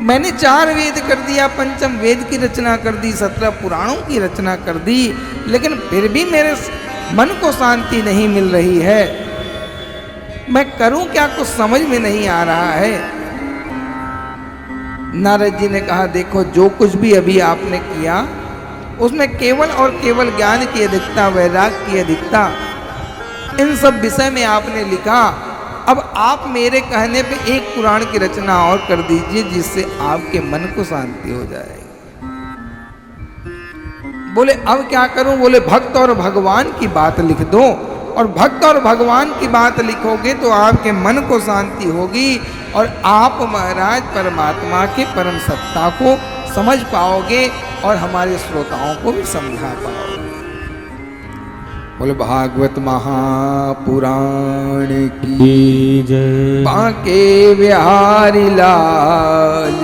[SPEAKER 3] मैंने 4 वेद कर दिया, पंचम वेद की रचना कर दी, 17 पुराणों की रचना कर दी, लेकिन फिर भी मेरे मन को शांति नहीं मिल रही है, मैं करूं क्या, कुछ समझ में नहीं आ रहा है। नारद जी ने कहा देखो जो कुछ भी अभी आपने किया उसमें केवल और केवल ज्ञान की अधिकता, वैराग्य की अधिकता, इन सब विषय में आपने लिखा। अब आप मेरे कहने पे एक पुराण की रचना और कर दीजिए जिससे आपके मन को शांति हो जाएगी। बोले अब क्या करूं? बोले भक्त और भगवान की बात लिख दो। और भक्त और भगवान की बात लिखोगे तो आपके मन को शांति होगी और आप महाराज परमात्मा के परम सत्ता को समझ पाओगे और हमारे श्रोताओं को भी समझा पाओगे। बोल भागवत महापुराण की
[SPEAKER 1] जय,
[SPEAKER 3] बांके बिहारी लाल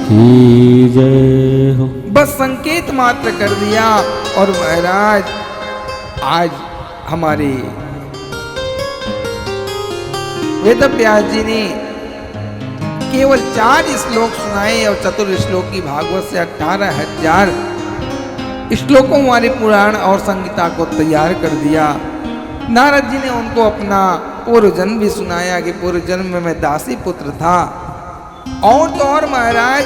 [SPEAKER 1] की जय हो।
[SPEAKER 3] बस संकेत मात्र कर दिया और महाराज आज हमारे वेदव्यास जी ने केवल 4 श्लोक सुनाए और चतुर श्लोकी भागवत से 18,000 श्लोकों वाले पुराण और संहिता को तैयार कर दिया। नारद जी ने उनको अपना पूर्व जन्म भी सुनाया कि पूर्व जन्म में मैं दासी पुत्र था। और तो और महाराज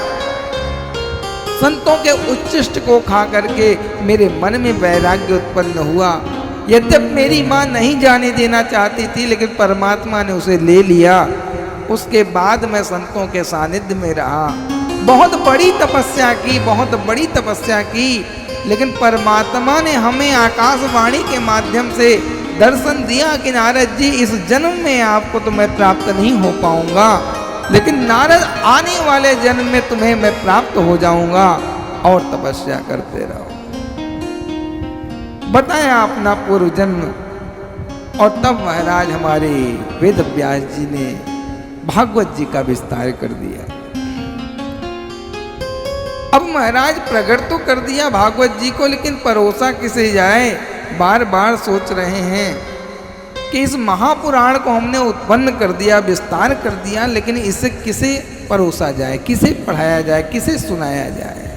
[SPEAKER 3] संतों के उच्छिष्ट को खा करके मेरे मन में वैराग्य उत्पन्न हुआ। यद्यपि मेरी माँ नहीं जाने देना चाहती थी लेकिन परमात्मा ने उसे ले लिया। उसके बाद मैं संतों के सानिध्य में रहा, बहुत बड़ी तपस्या की, बहुत बड़ी तपस्या की, लेकिन परमात्मा ने हमें आकाशवाणी के माध्यम से दर्शन दिया कि नारद जी इस जन्म में आपको तो मैं प्राप्त नहीं हो पाऊंगा, लेकिन नारद आने वाले जन्म में तुम्हें मैं प्राप्त हो जाऊंगा और तपस्या करते रहो। बताया अपना पूर्व जन्म और तब महाराज हमारे वेदव्यास जी ने भागवत जी का विस्तार कर दिया। अब महाराज प्रकट तो कर दिया भागवत जी को, लेकिन परोसा किसे जाए। बार बार सोच रहे हैं कि इस महापुराण को हमने उत्पन्न कर दिया, विस्तार कर दिया, लेकिन इसे किसे परोसा जाए, किसे पढ़ाया जाए, किसे सुनाया जाए।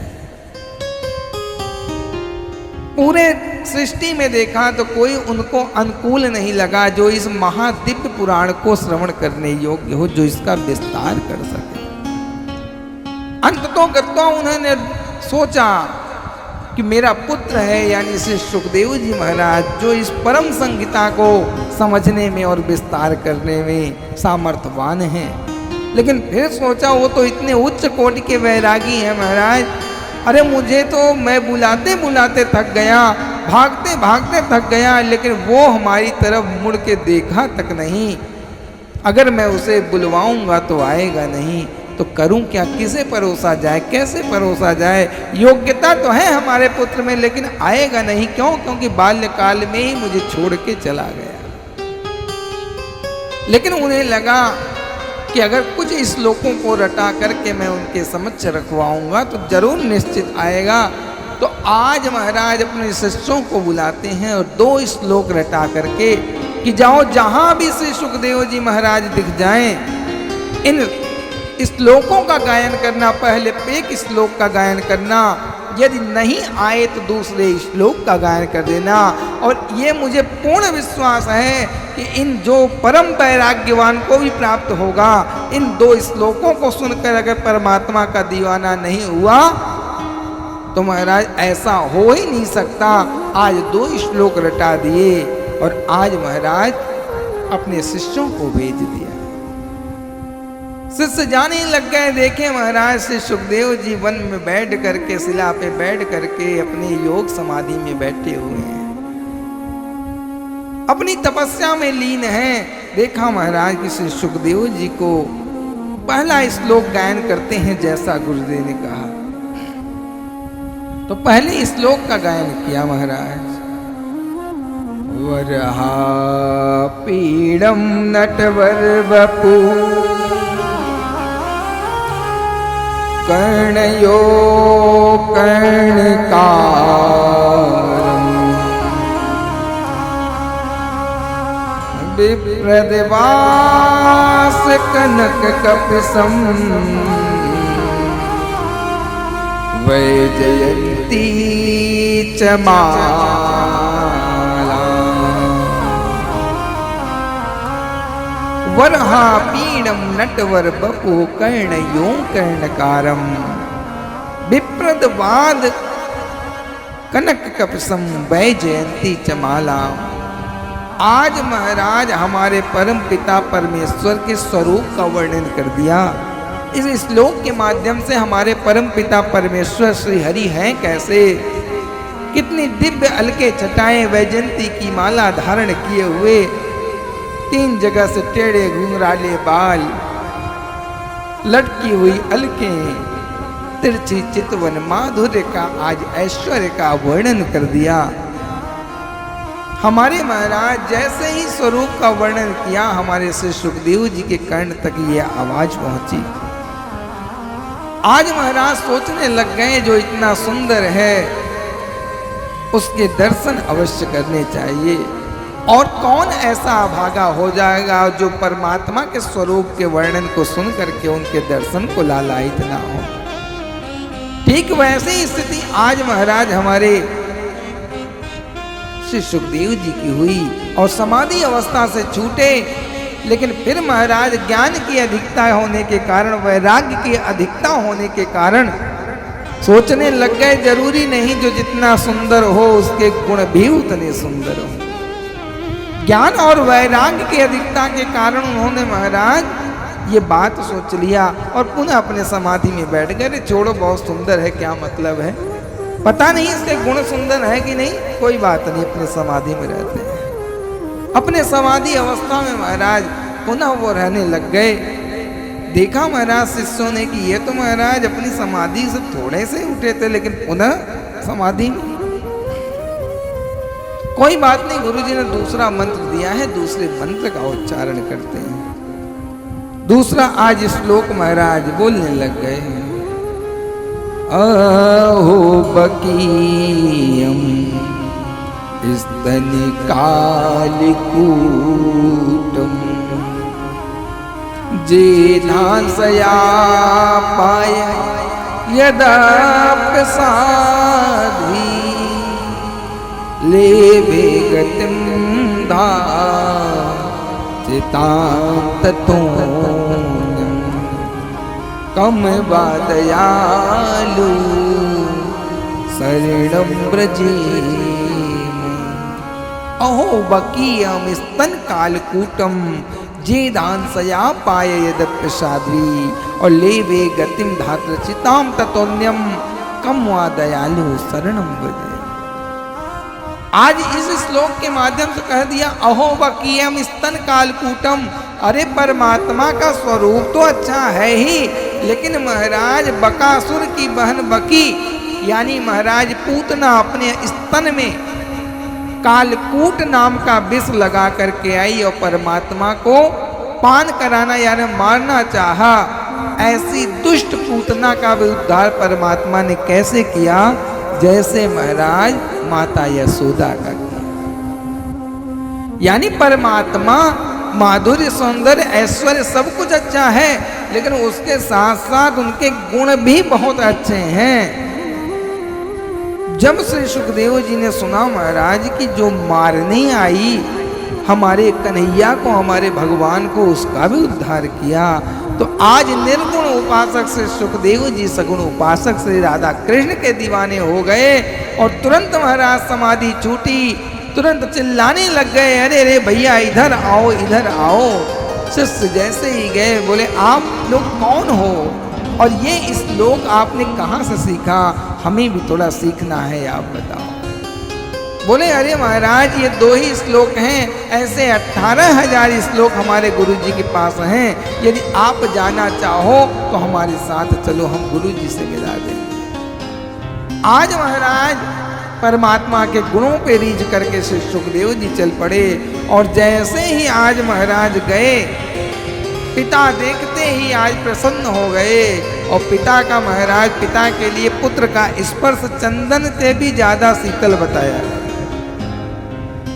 [SPEAKER 3] पूरे सृष्टि में देखा तो कोई उनको अनुकूल नहीं लगा जो इस महादिव्य पुराण को श्रवण करने योग्य हो, जो इसका विस्तार कर सके। अंततोगत्वा उन्होंने सोचा कि मेरा पुत्र है यानी श्री सुखदेव जी महाराज, जो इस परम संहिता को समझने में और विस्तार करने में सामर्थ्यवान हैं। लेकिन फिर सोचा वो तो इतने उच्च कोटि के वैरागी हैं महाराज, अरे मुझे तो मैं बुलाते बुलाते थक गया, भागते भागते थक गया, लेकिन वो हमारी तरफ मुड़ के देखा तक नहीं। अगर मैं उसे बुलवाऊंगा तो आएगा नहीं, तो करूं क्या, किसे परोसा जाए, कैसे परोसा जाए। योग्यता तो है हमारे पुत्र में, लेकिन आएगा नहीं। क्यों? क्योंकि बाल्यकाल में ही मुझे छोड़ के चला गया। लेकिन उन्हें लगा कि अगर कुछ श्लोकों को रटा करके मैं उनके समक्ष रखवाऊंगा तो जरूर निश्चित आएगा। तो आज महाराज अपने शिष्यों को बुलाते हैं और 2 श्लोक रटा करके कि जाओ जहां भी श्री सुखदेव जी महाराज दिख जाएं, इन श्लोकों का गायन करना, पहले एक श्लोक का गायन करना, यदि नहीं आए तो दूसरे श्लोक का गायन कर देना। और ये मुझे पूर्ण विश्वास है कि इन जो परम वैराग्यवान को भी प्राप्त होगा। इन 2 श्लोकों को सुनकर अगर परमात्मा का दीवाना नहीं हुआ तो महाराज ऐसा हो ही नहीं सकता। आज 2 श्लोक रटा दिए और आज महाराज अपने शिष्यों को भेज दिया। शिष्य जाने लग गए। देखे महाराज श्री सुखदेव जी वन में बैठ करके, शिला पे बैठ करके अपने योग समाधि में बैठे हुए हैं, अपनी तपस्या में लीन हैं। देखा महाराज कि श्री सुखदेव जी को पहला श्लोक गायन करते हैं जैसा गुरुदेव ने कहा। तो पहले श्लोक का गायन किया महाराज। वरहा पीड़म नटवर वपु कर्णयो कर्णिकारम् विप्रदिवास कनक कपिसं वैजयन्ती च माला वरहा पीडम नटवर बपु कर्णयो कर्णकारम विप्रदवाद कनक कपसम वैजयंती चमाला। आज महाराज हमारे परम पिता परमेश्वर के स्वरूप का वर्णन कर दिया। इस श्लोक के माध्यम से हमारे परम पिता परमेश्वर श्री हरि हैं कैसे, कितनी दिव्य अलके छटाएं वैजंती की माला धारण किए हुए, 3 जगह से टेढ़े घुंघराले बाल, लटकी हुई अलकें, तिरछी चितवन माधुर्य का आज ऐश्वर्य का वर्णन कर दिया। हमारे महाराज जैसे ही स्वरूप का वर्णन किया, हमारे श्री सुखदेव जी के कर्ण तक यह आवाज पहुंची। आज महाराज सोचने लग गए जो इतना सुंदर है उसके दर्शन अवश्य करने चाहिए। और कौन ऐसा अभागा हो जाएगा जो परमात्मा के स्वरूप के वर्णन को सुन करके उनके दर्शन को लालायित ना हो। ठीक वैसे ही स्थिति आज महाराज हमारे श्री सुखदेव जी की हुई और समाधि अवस्था से छूटे, लेकिन फिर महाराज ज्ञान की अधिकता होने के कारण, वैराग्य की अधिकता होने के कारण सोचने लग गए जरूरी नहीं जो जितना सुंदर हो उसके गुण भी उतने सुंदर हो। ज्ञान और वैराग्य की अधिकता के कारण उन्होंने महाराज ये बात सोच लिया और पुनः अपने समाधि में बैठ गए। छोड़ो बहुत सुंदर है, क्या मतलब है, पता नहीं इसके गुण सुंदर है कि नहीं, कोई बात नहीं, अपने समाधि में रहते हैं। अपने समाधि अवस्था में महाराज पुनः वो रहने लग गए। देखा महाराज शिष्यों ने कि ये तो महाराज अपनी समाधि से थोड़े से उठे थे लेकिन पुनः समाधि में। कोई बात नहीं, गुरुजी ने दूसरा मंत्र दिया है, दूसरे मंत्र का उच्चारण करते हैं। दूसरा आज श्लोक महाराज बोलने लग गए। अहो बकीयम स्तनि कालिकूटम जेनांसया पाय यदा प्रसादी लेवे गतिम धाचितांततोन्यम कम वादयालु शरणं ब्रजेम। अहो बकीयम स्तन कालकूटम जेदांसया पाय यदप्रसादी और लेवे गतिम धात्रचिताम ततोन्यम कम वा दयालु शरणं ब्रजेम। आज इस श्लोक के माध्यम से कह दिया अहो बकीयम स्तन कालकूटम। अरे परमात्मा का स्वरूप तो अच्छा है ही, लेकिन महाराज बकासुर की बहन बकी यानी महाराज पूतना अपने स्तन में कालकूट नाम का विष लगा करके आई और परमात्मा को पान कराना यानी मारना चाहा। ऐसी दुष्ट पूतना का भी उद्धार परमात्मा ने कैसे किया, जैसे महाराज माता यशोदा का किया। यानी परमात्मा माधुर्य सौंदर्य ऐश्वर्य सब कुछ अच्छा है, लेकिन उसके साथ साथ उनके गुण भी बहुत अच्छे हैं। जब श्री सुखदेव जी ने सुना महाराज की जो मारने आई हमारे कन्हैया को, हमारे भगवान को, उसका भी उद्धार किया, तो आज निर्गुण उपासक श्री सुखदेव जी सगुण उपासक श्री राधा कृष्ण के दीवाने हो गए और तुरंत महाराज समाधि छूटी। तुरंत चिल्लाने लग गए, अरे अरे भैया इधर आओ इधर आओ। शिष्य जैसे ही गए बोले आप लोग कौन हो और ये श्लोक आपने कहाँ से सीखा, हमें भी थोड़ा सीखना है, आप बताओ। बोले अरे महाराज ये 2 ही श्लोक हैं, ऐसे 18,000 श्लोक हमारे गुरु जी के पास हैं, यदि आप जाना चाहो तो हमारे साथ चलो, हम गुरु जी से मिला देंगे। आज महाराज परमात्मा के गुणों पे रीझ करके श्री सुखदेव जी चल पड़े और जैसे ही आज महाराज गए पिता देखते ही आज प्रसन्न हो गए और पिता का महाराज पिता के लिए पुत्र का स्पर्श चंदन से भी ज्यादा शीतल बताया।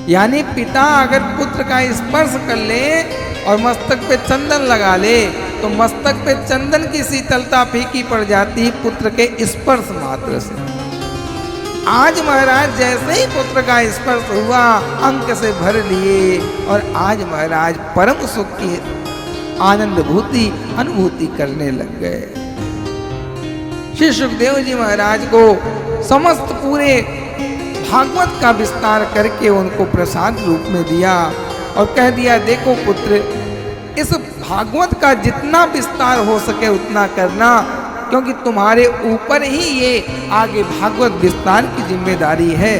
[SPEAKER 3] यानी पिता अगर पुत्र का स्पर्श कर ले और मस्तक पे चंदन लगा ले तो मस्तक पे चंदन की शीतलता फीकी पड़ जाती पुत्र के स्पर्श मात्र से। आज महाराज जैसे ही पुत्र का स्पर्श हुआ अंक से भर लिए और आज महाराज परम सुख की आनंद अनुभूति करने लग गए। श्री सुखदेव जी महाराज को समस्त पूरे भागवत का विस्तार करके उनको प्रसाद रूप में दिया और कह दिया देखो पुत्र, इस भागवत का जितना विस्तार हो सके उतना करना, क्योंकि तुम्हारे ऊपर ही ये आगे भागवत विस्तार की जिम्मेदारी है।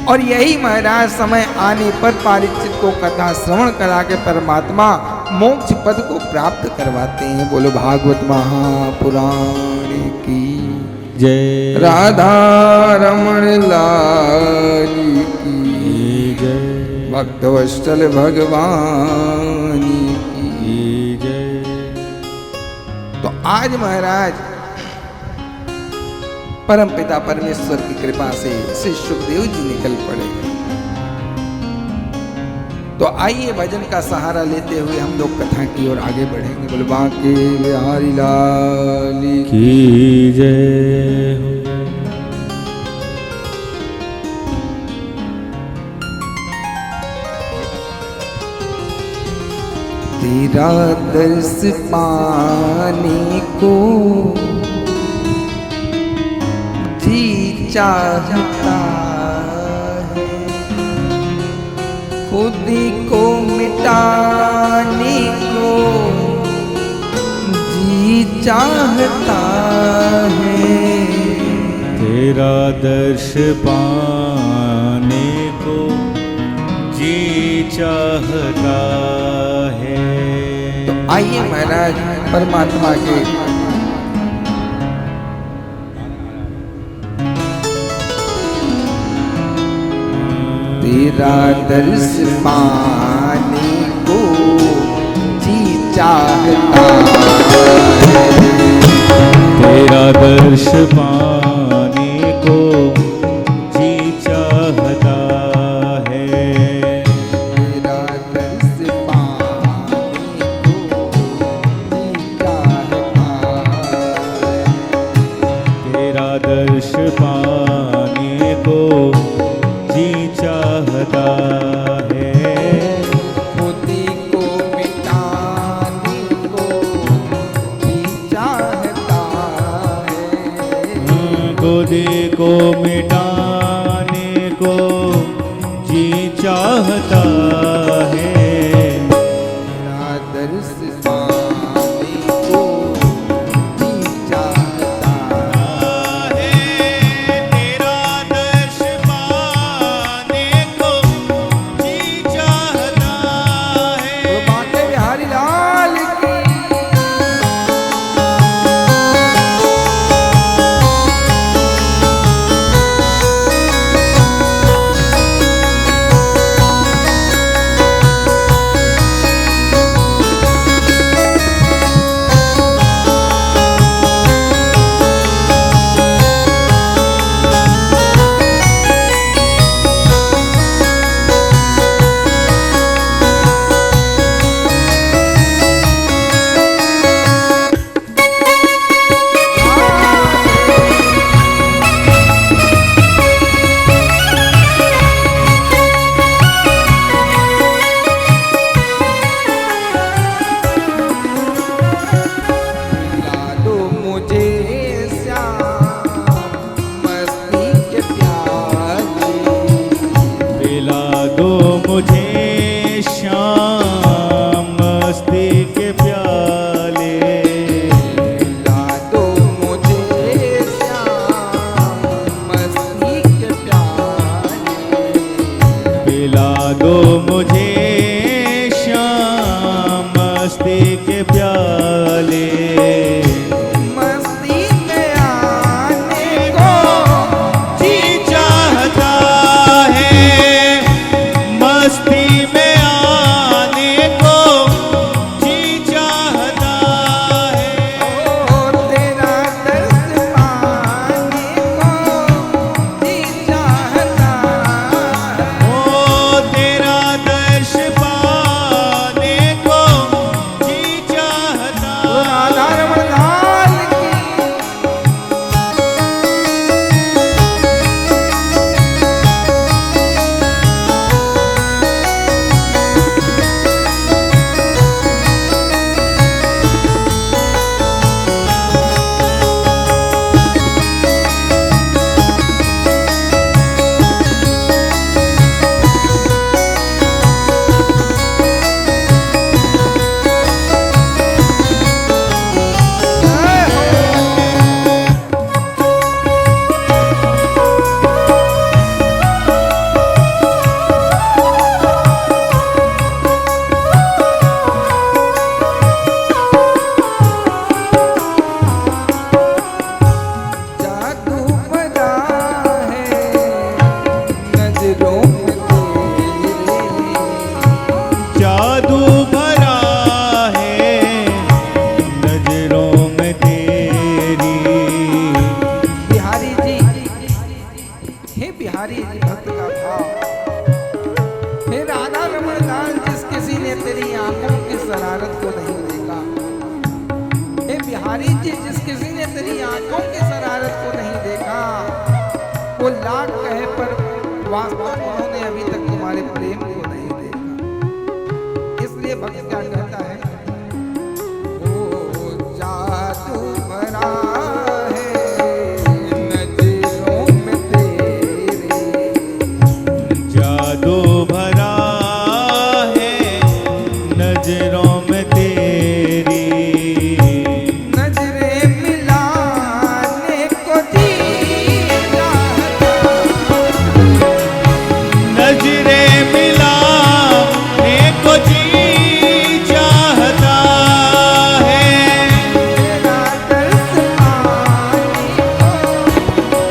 [SPEAKER 3] और यही महाराज समय आने पर परीक्षित को कथा श्रवण करा के परमात्मा मोक्ष पद को प्राप्त करवाते हैं। बोलो भागवत महापुराण की
[SPEAKER 1] जय।
[SPEAKER 3] राधा रमण लाल की
[SPEAKER 1] जय।
[SPEAKER 3] भक्तवत्सल भगवान की
[SPEAKER 1] जय।
[SPEAKER 3] तो आज महाराज परम पिता परमेश्वर की कृपा से श्री सुखदेव जी निकल पड़े। तो आइए भजन का सहारा लेते हुए हम लोग कथा की ओर आगे बढ़ेंगे। बोलो बांके बिहारी लाल
[SPEAKER 1] की जय हो।
[SPEAKER 3] तेरा दर्श पाने को जी चाहता है, खुद को मिटाने को जी चाहता है।
[SPEAKER 1] तेरा दर्श पाने को जी चाहता है।
[SPEAKER 3] तो आइए महाराज परमात्मा के तेरा दर्श पाने को जी चाहता है।
[SPEAKER 1] तेरा दर्श पाने को जी चाहता है।
[SPEAKER 3] तेरा दर्श पाने को जी चाहता है।
[SPEAKER 1] तेरा दर्श पाने को जी चाहता है।
[SPEAKER 3] खुद को मिटाने को जी चाहता है।
[SPEAKER 1] खुद को मिटाने को जी चाहता है।
[SPEAKER 3] तेरा दर्श पाने को जी चाहता है।
[SPEAKER 1] तेरा दर्श पाने को जी चाहता है।
[SPEAKER 3] तो बांके बिहारी लाल की
[SPEAKER 1] मुझे शाम मस्ती के प्याले।
[SPEAKER 3] पिला दो मुझे श्याम मस्ती के प्याले।
[SPEAKER 1] पिला दो मुझे शाम मस्ती के प्याले।
[SPEAKER 3] मस्ती में आने को
[SPEAKER 1] जी चाहता है। मस्ती में आने
[SPEAKER 3] तेरी आंखों की शरारत को नहीं देखा। वो लाख कहे पर वास्तव में उन्होंने अभी तक तुम्हारे प्रेम को नहीं देखा। इसलिए भक्त क्या कहता है, ओ जादू भरा है नजरों में तेरे,
[SPEAKER 1] जादू भरा है नजरों में तेरी,
[SPEAKER 3] नजरें मिलाने को जी चाहता,
[SPEAKER 1] नजरें मिलाने को जी चाहता है,
[SPEAKER 3] तेरा दर्श पाने को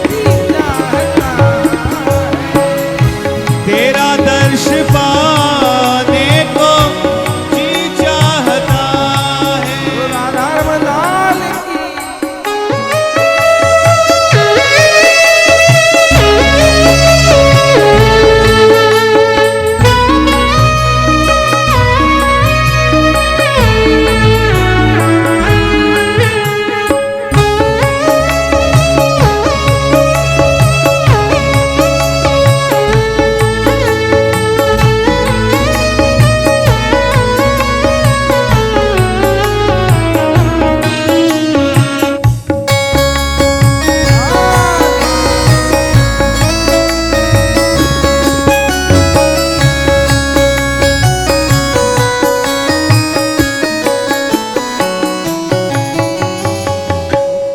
[SPEAKER 3] जी चाहता
[SPEAKER 1] तेरा दर्श पाने को जी चाहता
[SPEAKER 3] है।
[SPEAKER 1] है।
[SPEAKER 3] राधा रमण लाल की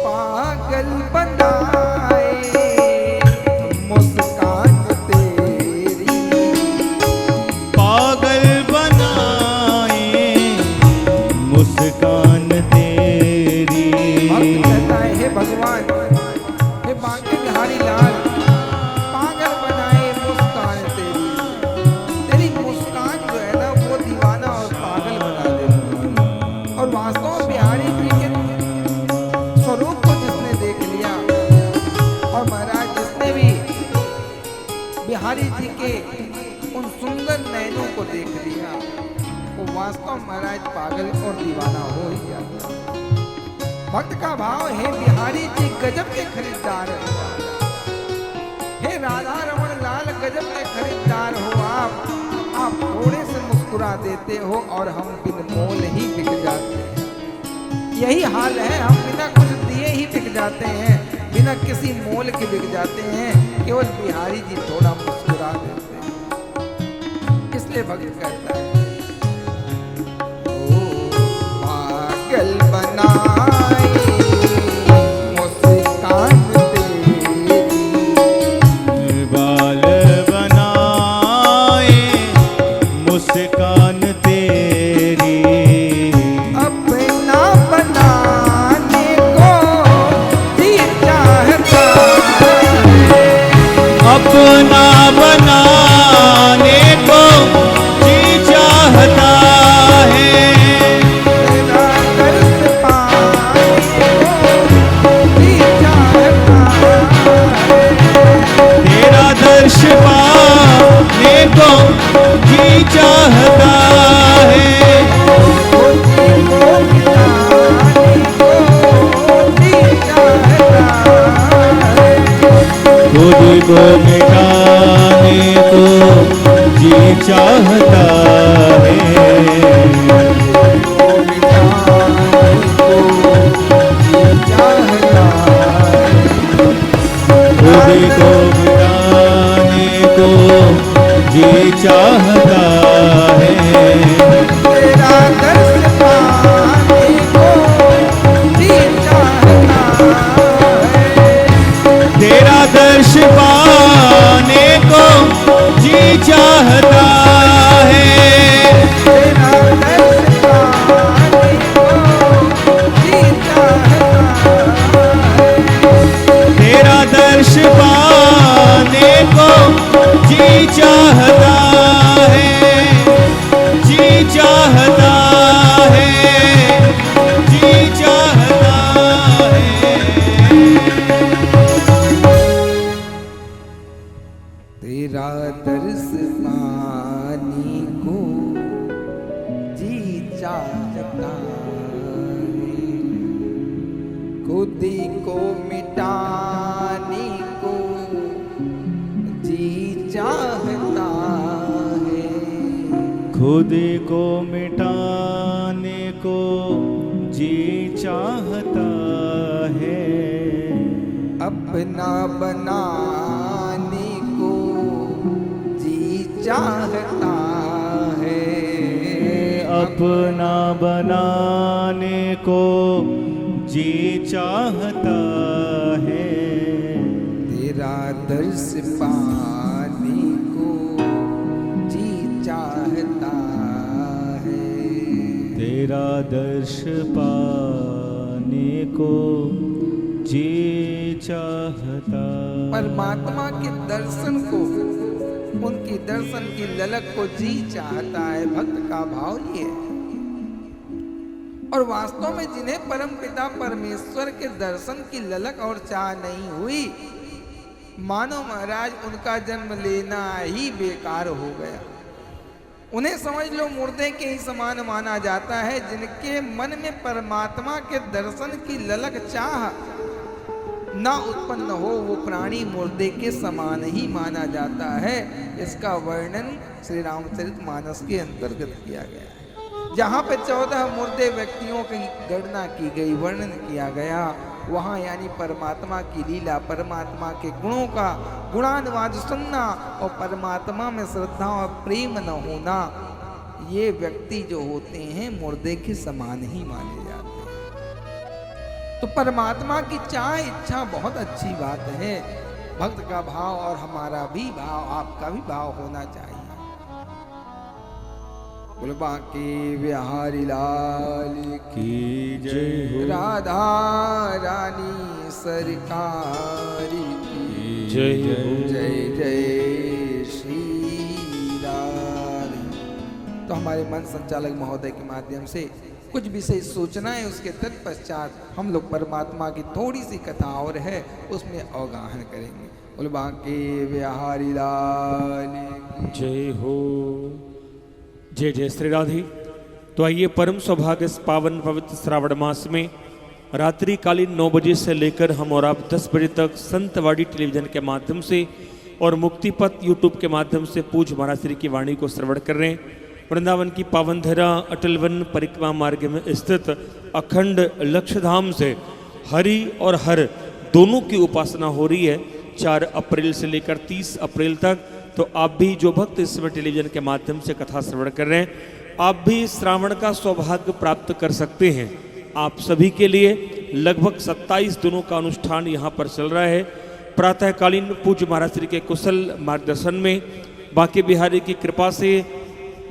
[SPEAKER 3] पागल बनाए मुस्कान तेरी,
[SPEAKER 1] पागल बनाए मुस्कान तेरी,
[SPEAKER 3] भक्त कहता है हे भगवान, हे बांके बिहारी लाल, पागल बनाए मुस्कान तेरी। तेरी मुस्कान जो है ना वो दीवाना और पागल बना देती है। और वास्तव में बिहारी जी के स्वरूप को जिसने देख लिया, और महाराज जिसने भी बिहारी जी के उन सुंदर नयनों को देख लिया, वो वास्तव में महाराज पागल और दीवाना हो ही जाता। भक्त का भाव है बिहारी जी गजब के खरीदार हैं। हे राधा रमण लाल गजब के खरीदार हो आप थोड़े से मुस्कुरा देते हो और हम बिन मोल ही बिक जाते हैं। यही हाल है, हम बिना कुछ दिए ही बिक जाते हैं, बिना किसी मोल के बिक जाते हैं। केवल बिहारी जी थोड़ा मुस्कुरा देते हैं। इसलिए भक्त कहता है, ओ पागल बनाए मुस्कान तेरी,
[SPEAKER 1] बाल बनाए मुस्कान तेरी,
[SPEAKER 3] अपना बनाने को जी चाहता है,
[SPEAKER 1] अपना बनाने को जी चाहता है,
[SPEAKER 3] तेरा दर्श पाने को जी चाहता है,
[SPEAKER 1] तेरा दर्श पाने को जी चाहता है,
[SPEAKER 3] खुद को मिटाने को जी चाहता है,
[SPEAKER 1] खुद को मिटाने को जी चाहता है, खुद को मिटाने को जी चाहता है,
[SPEAKER 3] तेरा दर्श पाने को जी चाहता है,
[SPEAKER 1] तेरा दर्श पाने को जी चाहता है,
[SPEAKER 3] तेरा दर्श पाने को जी चाहता है,
[SPEAKER 1] तेरा दर्श पाने को जी चाहता है, जी चाहता है, जी चाहता है।
[SPEAKER 3] तेरा दर्श पाने
[SPEAKER 1] खुद को मिटाने को जी चाहता है,
[SPEAKER 3] अपना बनाने को जी चाहता है,
[SPEAKER 1] अपना बनाने को जी चाहता है,
[SPEAKER 3] तेरा दर्श पाने को जी चाहता है,
[SPEAKER 1] तेरा दर्श पाने को जी चाहता।
[SPEAKER 3] परमात्मा के दर्शन को, उनकी दर्शन की ललक को जी चाहता है। भक्त का भाव ये है। और वास्तव में जिन्हें परम पिता परमेश्वर के दर्शन की ललक और चाह नहीं हुई, मानो महाराज उनका जन्म लेना ही बेकार हो गया। उन्हें समझ लो मुर्दे के ही समान माना जाता है। जिनके मन में परमात्मा के दर्शन की ललक चाह ना उत्पन्न हो, वो प्राणी मुर्दे के समान ही माना जाता है। इसका वर्णन श्री रामचरितमानस के अंतर्गत किया गया है। जहाँ पे 14 मुर्दे व्यक्तियों की गणना की गई, वर्णन किया गया, वहाँ यानी परमात्मा की लीला, परमात्मा के गुणों का गुणानुवाद सुनना और परमात्मा में श्रद्धा और प्रेम न होना, ये व्यक्ति जो होते हैं मुर्दे के समान ही माने जाते हैं। तो परमात्मा की चाह इच्छा बहुत अच्छी बात है। भक्त का भाव और हमारा भी भाव, आपका भी भाव होना चाहिए। बोल बांके बिहारी लाल
[SPEAKER 1] की जय हो,
[SPEAKER 3] राधा रानी सरकार की
[SPEAKER 2] जय हो।
[SPEAKER 3] जय जय श्री राधे। तो हमारे मन संचालक महोदय के माध्यम से कुछ विशेष सूचनाएं, उसके तत्पश्चात हम लोग परमात्मा की थोड़ी सी कथा और है उसमें अवगाहन करेंगे। बोल बांके बिहारी लाल की
[SPEAKER 2] जय हो। जय जय श्री राधे। तो आइए परम सौभाग्य इस पावन पवित्र श्रावण मास में रात्रिकालीन 9 बजे से लेकर हम और आप 10 बजे तक संतवाणी टेलीविजन के माध्यम से और मुक्तिपथ यूट्यूब के माध्यम से पूज्य महाराज श्री की वाणी को श्रवण कर रहे हैं। वृंदावन की पावन धरा अटल वन परिक्रमा मार्ग में स्थित अखंड लक्षधाम से हरि और हर दोनों की उपासना हो रही है 4 अप्रैल से लेकर 30 अप्रैल तक। तो आप भी जो भक्त इस समय टेलीविजन के माध्यम से कथा श्रवण कर रहे हैं, आप भी श्रावण का सौभाग्य प्राप्त कर सकते हैं। आप सभी के लिए लगभग 27 दिनों का अनुष्ठान यहाँ पर चल रहा है। प्रातःकालीन पूज्य महाराज श्री के कुशल मार्गदर्शन में, बांके बिहारी की कृपा से,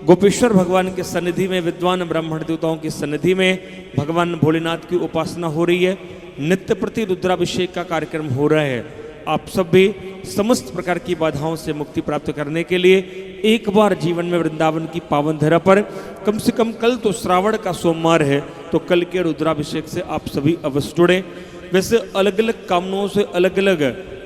[SPEAKER 2] गोपेश्वर भगवान के सन्निधि में, विद्वान ब्राह्मण देवताओं की सन्निधि में भगवान भोलेनाथ की उपासना हो रही है। नित्य प्रति रुद्राभिषेक का कार्यक्रम हो रहा है। आप सब भी समस्त प्रकार की बाधाओं से मुक्ति प्राप्त करने के लिए एक बार जीवन में वृंदावन की पावन धरा पर कम से कम, कल तो श्रावण का सोमवार है, तो कल के रुद्राभिषेक से आप सभी अवश्य जुड़ें। वैसे अलग अलग कामनाओं से अलग अलग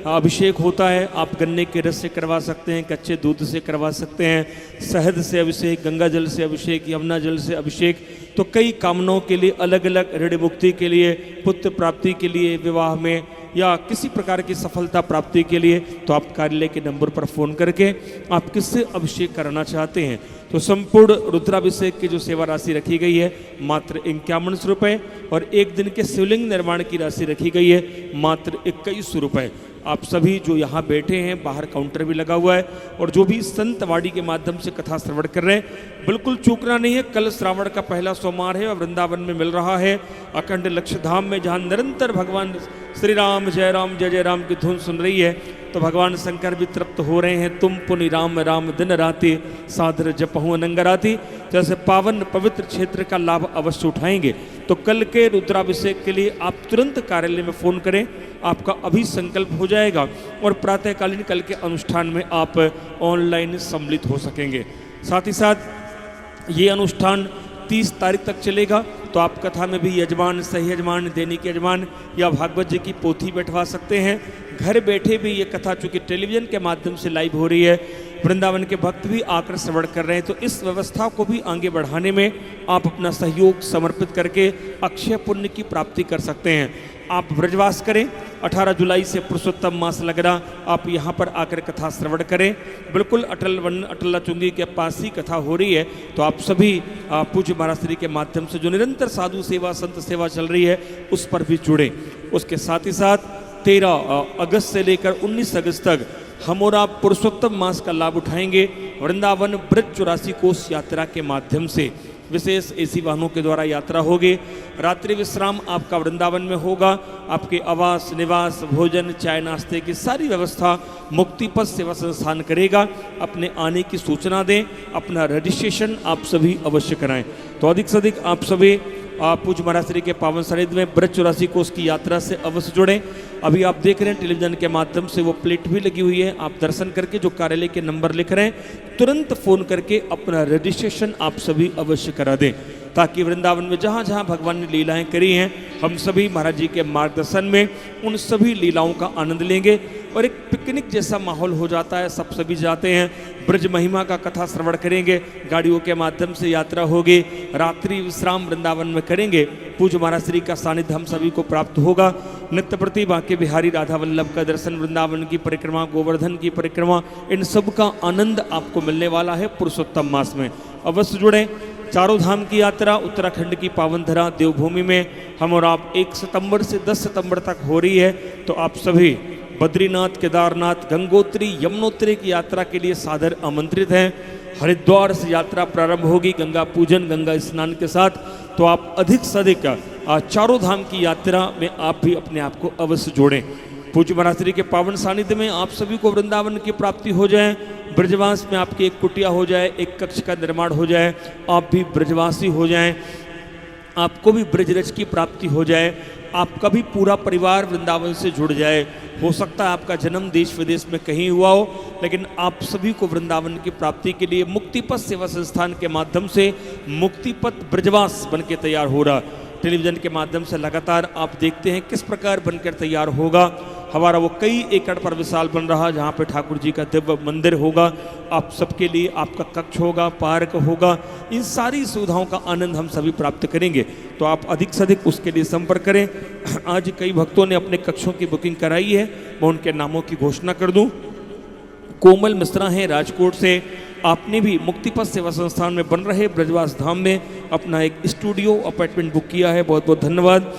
[SPEAKER 2] अभिषेक होता है। आप गन्ने के रस से करवा सकते हैं, कच्चे दूध से करवा सकते हैं, शहद से अभिषेक, गंगा जल से अभिषेक, यमुना जल से अभिषेक। तो कई कामनाओं के लिए अलग अलग, ऋण मुक्ति के लिए, पुत्र प्राप्ति के लिए, विवाह में या किसी प्रकार की सफलता प्राप्ति के लिए, तो आप कार्यालय के नंबर पर फ़ोन करके आप किससे अभिषेक कराना चाहते हैं। तो संपूर्ण रुद्राभिषेक की जो सेवा राशि रखी गई है मात्र 51 रुपये, और एक दिन के शिवलिंग निर्माण की राशि रखी गई है मात्र 21 रुपये। आप सभी जो यहाँ बैठे हैं, बाहर काउंटर भी लगा हुआ है, और जो भी संतवाणी के माध्यम से कथा श्रवण कर रहे हैं, बिल्कुल चूकना नहीं है। कल श्रावण का पहला सोमवार है और वृंदावन में मिल रहा है अखंड लक्षधाम में, जहाँ निरंतर भगवान श्री राम जय राम की धुन सुन रही है। तो भगवान शंकर भी तृप्त हो रहे हैं। तुम पुनि राम राम दिन राति, सादर जपहु अनंगराति। जैसे पावन पवित्र क्षेत्र का लाभ अवश्य उठाएंगे। तो कल के रुद्राभिषेक के लिए आप तुरंत कार्यालय में फ़ोन करें, आपका अभी संकल्प हो जाएगा और प्रातःकालीन कल के अनुष्ठान में आप ऑनलाइन सम्मिलित हो सकेंगे। साथ ही साथ ये अनुष्ठान 30 तारीख तक चलेगा। तो आप कथा में भी यजमान, सही यजमान, दैनिक यजमान या भागवत जी की पोथी बैठवा सकते हैं। घर बैठे भी ये कथा, चूँकि टेलीविजन के माध्यम से लाइव हो रही है, वृंदावन के भक्त भी आकर श्रवण कर रहे हैं। तो इस व्यवस्था को भी आगे बढ़ाने में आप अपना सहयोग समर्पित करके अक्षय पुण्य की प्राप्ति कर सकते हैं। आप ब्रजवास करें। 18 जुलाई से पुरुषोत्तम मास लग रहा, आप यहाँ पर आकर कथा श्रवण करें। बिल्कुल अटल वन अटला चुंगी के पास ही कथा हो रही है, तो आप सभी पूज्य महाराज श्री के माध्यम से जो निरंतर साधु सेवा संत सेवा चल रही है उस पर भी जुड़ें। उसके साथ ही साथ 13 अगस्त से लेकर 19 अगस्त तक हम और आप पुरुषोत्तम मास का लाभ उठाएंगे वृंदावन ब्रज 84 कोस यात्रा के माध्यम से। विशेष एसी वाहनों के द्वारा यात्रा होगी। रात्रि विश्राम आपका वृंदावन में होगा। आपके आवास निवास भोजन चाय नाश्ते की सारी व्यवस्था मुक्तिपथ सेवा संस्थान करेगा। अपने आने की सूचना दें, अपना रजिस्ट्रेशन आप सभी अवश्य कराएं। तो अधिक से अधिक आप सभी पूज्य महाराज श्री के पावन सानिध्य में ब्रज 84 कोस की यात्रा से अवश्य जुड़ें। अभी आप देख रहे हैं टेलीविजन के माध्यम से वो प्लेट भी लगी हुई है, आप दर्शन करके जो कार्यालय के नंबर लिख रहे हैं तुरंत फोन करके अपना रजिस्ट्रेशन आप सभी अवश्य करा दें, ताकि वृंदावन में जहाँ जहाँ भगवान ने लीलाएं करी हैं हम सभी महाराज जी के मार्गदर्शन में उन सभी लीलाओं का आनंद लेंगे और एक पिकनिक जैसा माहौल हो जाता है। सब सभी जाते हैं, ब्रज महिमा का कथा श्रवण करेंगे, गाड़ियों के माध्यम से यात्रा होगी, रात्रि विश्राम वृंदावन में करेंगे। पूज्य महाराज श्री का सानिध्य हम सभी को प्राप्त होगा। नित्य प्रति बांके बिहारी राधा वल्लभ का दर्शन, वृंदावन की परिक्रमा, गोवर्धन की परिक्रमा, इन सब का आनंद आपको मिलने वाला है पुरुषोत्तम मास में। अवश्य जुड़ें। चारों धाम की यात्रा उत्तराखंड की पावन धरा देवभूमि में हम और आप 1 सितंबर से 10 सितंबर तक हो रही है। तो आप सभी बद्रीनाथ केदारनाथ गंगोत्री यमुनोत्री की यात्रा के लिए सादर आमंत्रित हैं। हरिद्वार से यात्रा प्रारंभ होगी गंगा पूजन गंगा स्नान के साथ। तो आप अधिक से अधिक चारों धाम की यात्रा में आप भी अपने आप को अवश्य जोड़ें। पूज्य महाराज श्री के पावन सानिध्य में आप सभी को वृंदावन की प्राप्ति हो जाए, ब्रजवास में आपकी एक कुटिया हो जाए, एक कक्ष का निर्माण हो जाए, आप भी ब्रजवासी हो जाएं, आपको भी ब्रजरज की प्राप्ति हो जाए, आपका भी पूरा परिवार वृंदावन से जुड़ जाए। हो सकता है आपका जन्म देश विदेश में कहीं हुआ हो, लेकिन आप सभी को वृंदावन की प्राप्ति के लिए मुक्तिपथ सेवा संस्थान के माध्यम से मुक्तिपथ ब्रजवास बनके तैयार हो रहा। टेलीविजन के माध्यम से लगातार आप देखते हैं किस प्रकार बनकर तैयार होगा। हमारा वो कई एकड़ पर विशाल बन रहा, जहाँ पे ठाकुर जी का दिव्य मंदिर होगा, आप सबके लिए आपका कक्ष होगा, पार्क होगा, इन सारी सुविधाओं का आनंद हम सभी प्राप्त करेंगे। तो आप अधिक से अधिक उसके लिए संपर्क करें। आज कई भक्तों ने अपने कक्षों की बुकिंग कराई है, मैं उनके नामों की घोषणा कर दूं। कोमल मिश्रा हैं राजकोट से, आपने भी मुक्तिपथ सेवा संस्थान में बन रहे ब्रजवास धाम में अपना एक स्टूडियो अपार्टमेंट बुक किया है, बहुत बहुत धन्यवाद।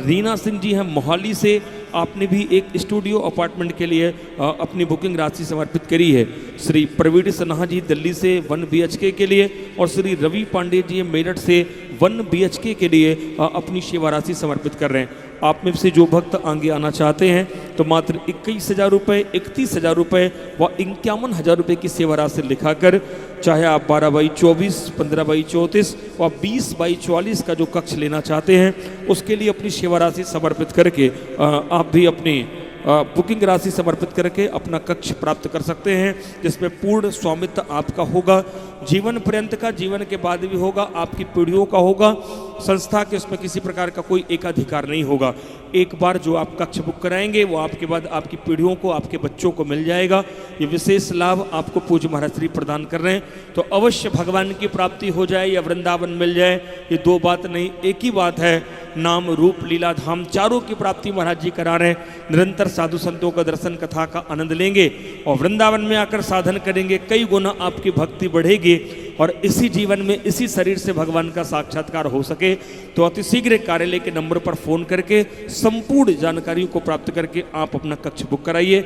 [SPEAKER 2] रीना सिंह जी हैं मोहाली से, आपने भी एक स्टूडियो अपार्टमेंट के लिए अपनी बुकिंग राशि समर्पित करी है। श्री प्रवीण सिन्हा जी दिल्ली से 1 BHK के लिए और श्री रवि पांडे जी मेरठ से 1 BHK के लिए अपनी सेवा राशि समर्पित कर रहे हैं। आप में से जो भक्त आगे आना चाहते हैं तो मात्र 21,000 रुपये, 31,000 रुपये व 51,000 रुपये की सेवा राशि लिखाकर, चाहे आप 12/24, 15/34 व 20/44 का जो कक्ष लेना चाहते हैं उसके लिए अपनी सेवा राशि समर्पित करके आप भी अपनी बुकिंग राशि समर्पित करके अपना कक्ष प्राप्त कर सकते हैं, जिसमें पूर्ण स्वामित्व आपका होगा, जीवन पर्यंत का, जीवन के बाद भी होगा, आपकी पीढ़ियों का होगा। संस्था के उसमें किसी प्रकार का कोई एकाधिकार नहीं होगा। एक बार जो आप कक्ष बुक कराएंगे वो आपके बाद आपकी पीढ़ियों को, आपके बच्चों को मिल जाएगा। ये विशेष लाभ आपको पूज्य महाराज श्री प्रदान कर रहे हैं। तो अवश्य भगवान की प्राप्ति हो जाए या वृंदावन मिल जाए, ये दो बात नहीं, एक ही बात है। नाम रूप लीला धाम चारों की प्राप्ति महाराज जी करा रहे हैं। निरंतर साधु संतों का दर्शन कथा का आनंद लेंगे और वृंदावन में आकर साधन करेंगे, कई गुना आपकी भक्ति बढ़ेगी और इसी जीवन में इसी शरीर से भगवान का साक्षात्कार हो सके। तो अति शीघ्र कार्यालय के नंबर पर फोन करके संपूर्ण जानकारी को प्राप्त करके आप अपना कक्ष बुक कराइए।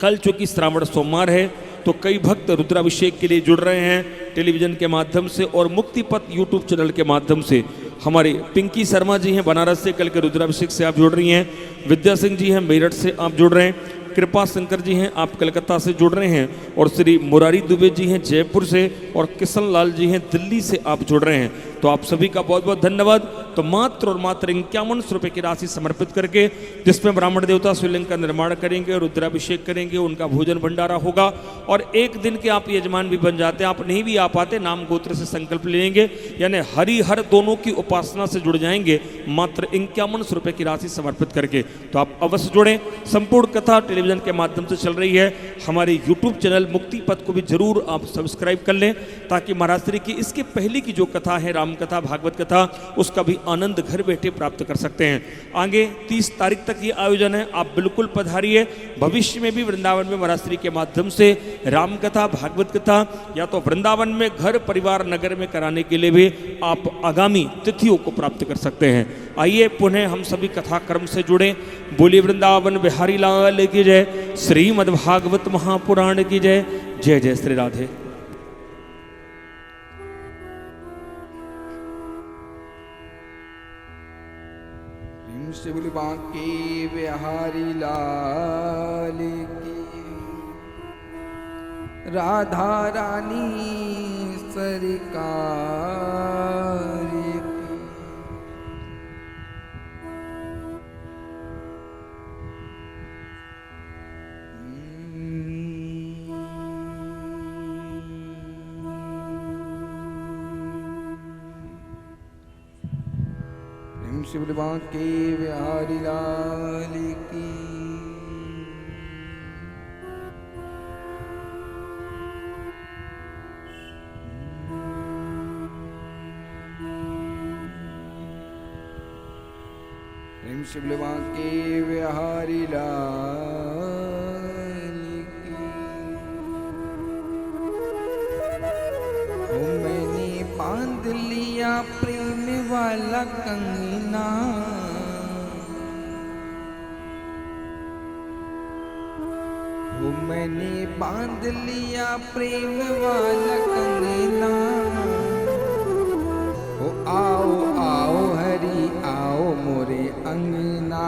[SPEAKER 2] कल चूंकि श्रावण सोमवार है तो कई भक्त रुद्राभिषेक के लिए जुड़ रहे हैं टेलीविजन के माध्यम से और मुक्तिपथ यूट्यूब चैनल के माध्यम से। हमारे पिंकी शर्मा जी हैं बनारस से, कल के रुद्राभिषेक से आप जुड़ रही हैं। विद्या सिंह जी हैं मेरठ से आप जुड़ रहे हैं। कृपा शंकर जी हैं आप कलकत्ता से जुड़ रहे हैं और श्री मुरारी दुबे जी हैं जयपुर से और किशन लाल जी हैं दिल्ली से आप जुड़ रहे हैं। तो आप सभी का बहुत बहुत धन्यवाद। तो मात्र और मात्र 51 रुपये की राशि समर्पित करके, जिसमें ब्राह्मण देवता शिवलिंग का निर्माण करेंगे, रुद्राभिषेक करेंगे, उनका भोजन भंडारा होगा और एक दिन के आप यजमान भी बन जाते हैं। आप नहीं भी आ पाते, नाम गोत्र से संकल्प लेंगे, यानी हरिहर दोनों की उपासना से जुड़ जाएंगे मात्र 51 रुपये की राशि समर्पित करके। तो आप अवश्य जुड़ें। संपूर्ण कथा टेलीविजन के माध्यम से चल रही है। हमारे YouTube चैनल मुक्ति पथ को भी जरूर आप सब्सक्राइब कर लें, ताकि महाराज श्री की इसके पहले की जो कथा है, राम कथा, भागवत कथा, उसका भी आनंद घर बैठे प्राप्त कर सकते हैं। आगे 30 तारीख तक ये आयोजन है, आप बिल्कुल पधारिए। भविष्य में भी वृंदावन में महाराज श्री के माध्यम से राम कथा, भागवत कथा या तो वृंदावन में घर परिवार नगर में कराने के लिए भी आप आगामी तिथियों को प्राप्त कर सकते हैं। आइए पुनः हम सभी कथा क्रम से जुड़े। बोलिए वृंदावन बिहारी लाल की जय, श्रीमद् भागवत महापुराण की जय। जय जय श्री राधे।
[SPEAKER 3] शिवली बांके बिहारी लाल की, राधा रानी सरकार की। शिवली बांके बिहारी लाल की। शिवली बांके बिहारी लाल की। मैंने बांध लिया प्रेम वाला कंगना, मैंने बांध लिया प्रेम वाला कंगना। ओ आओ आओ हरि आओ मोरे अंगना,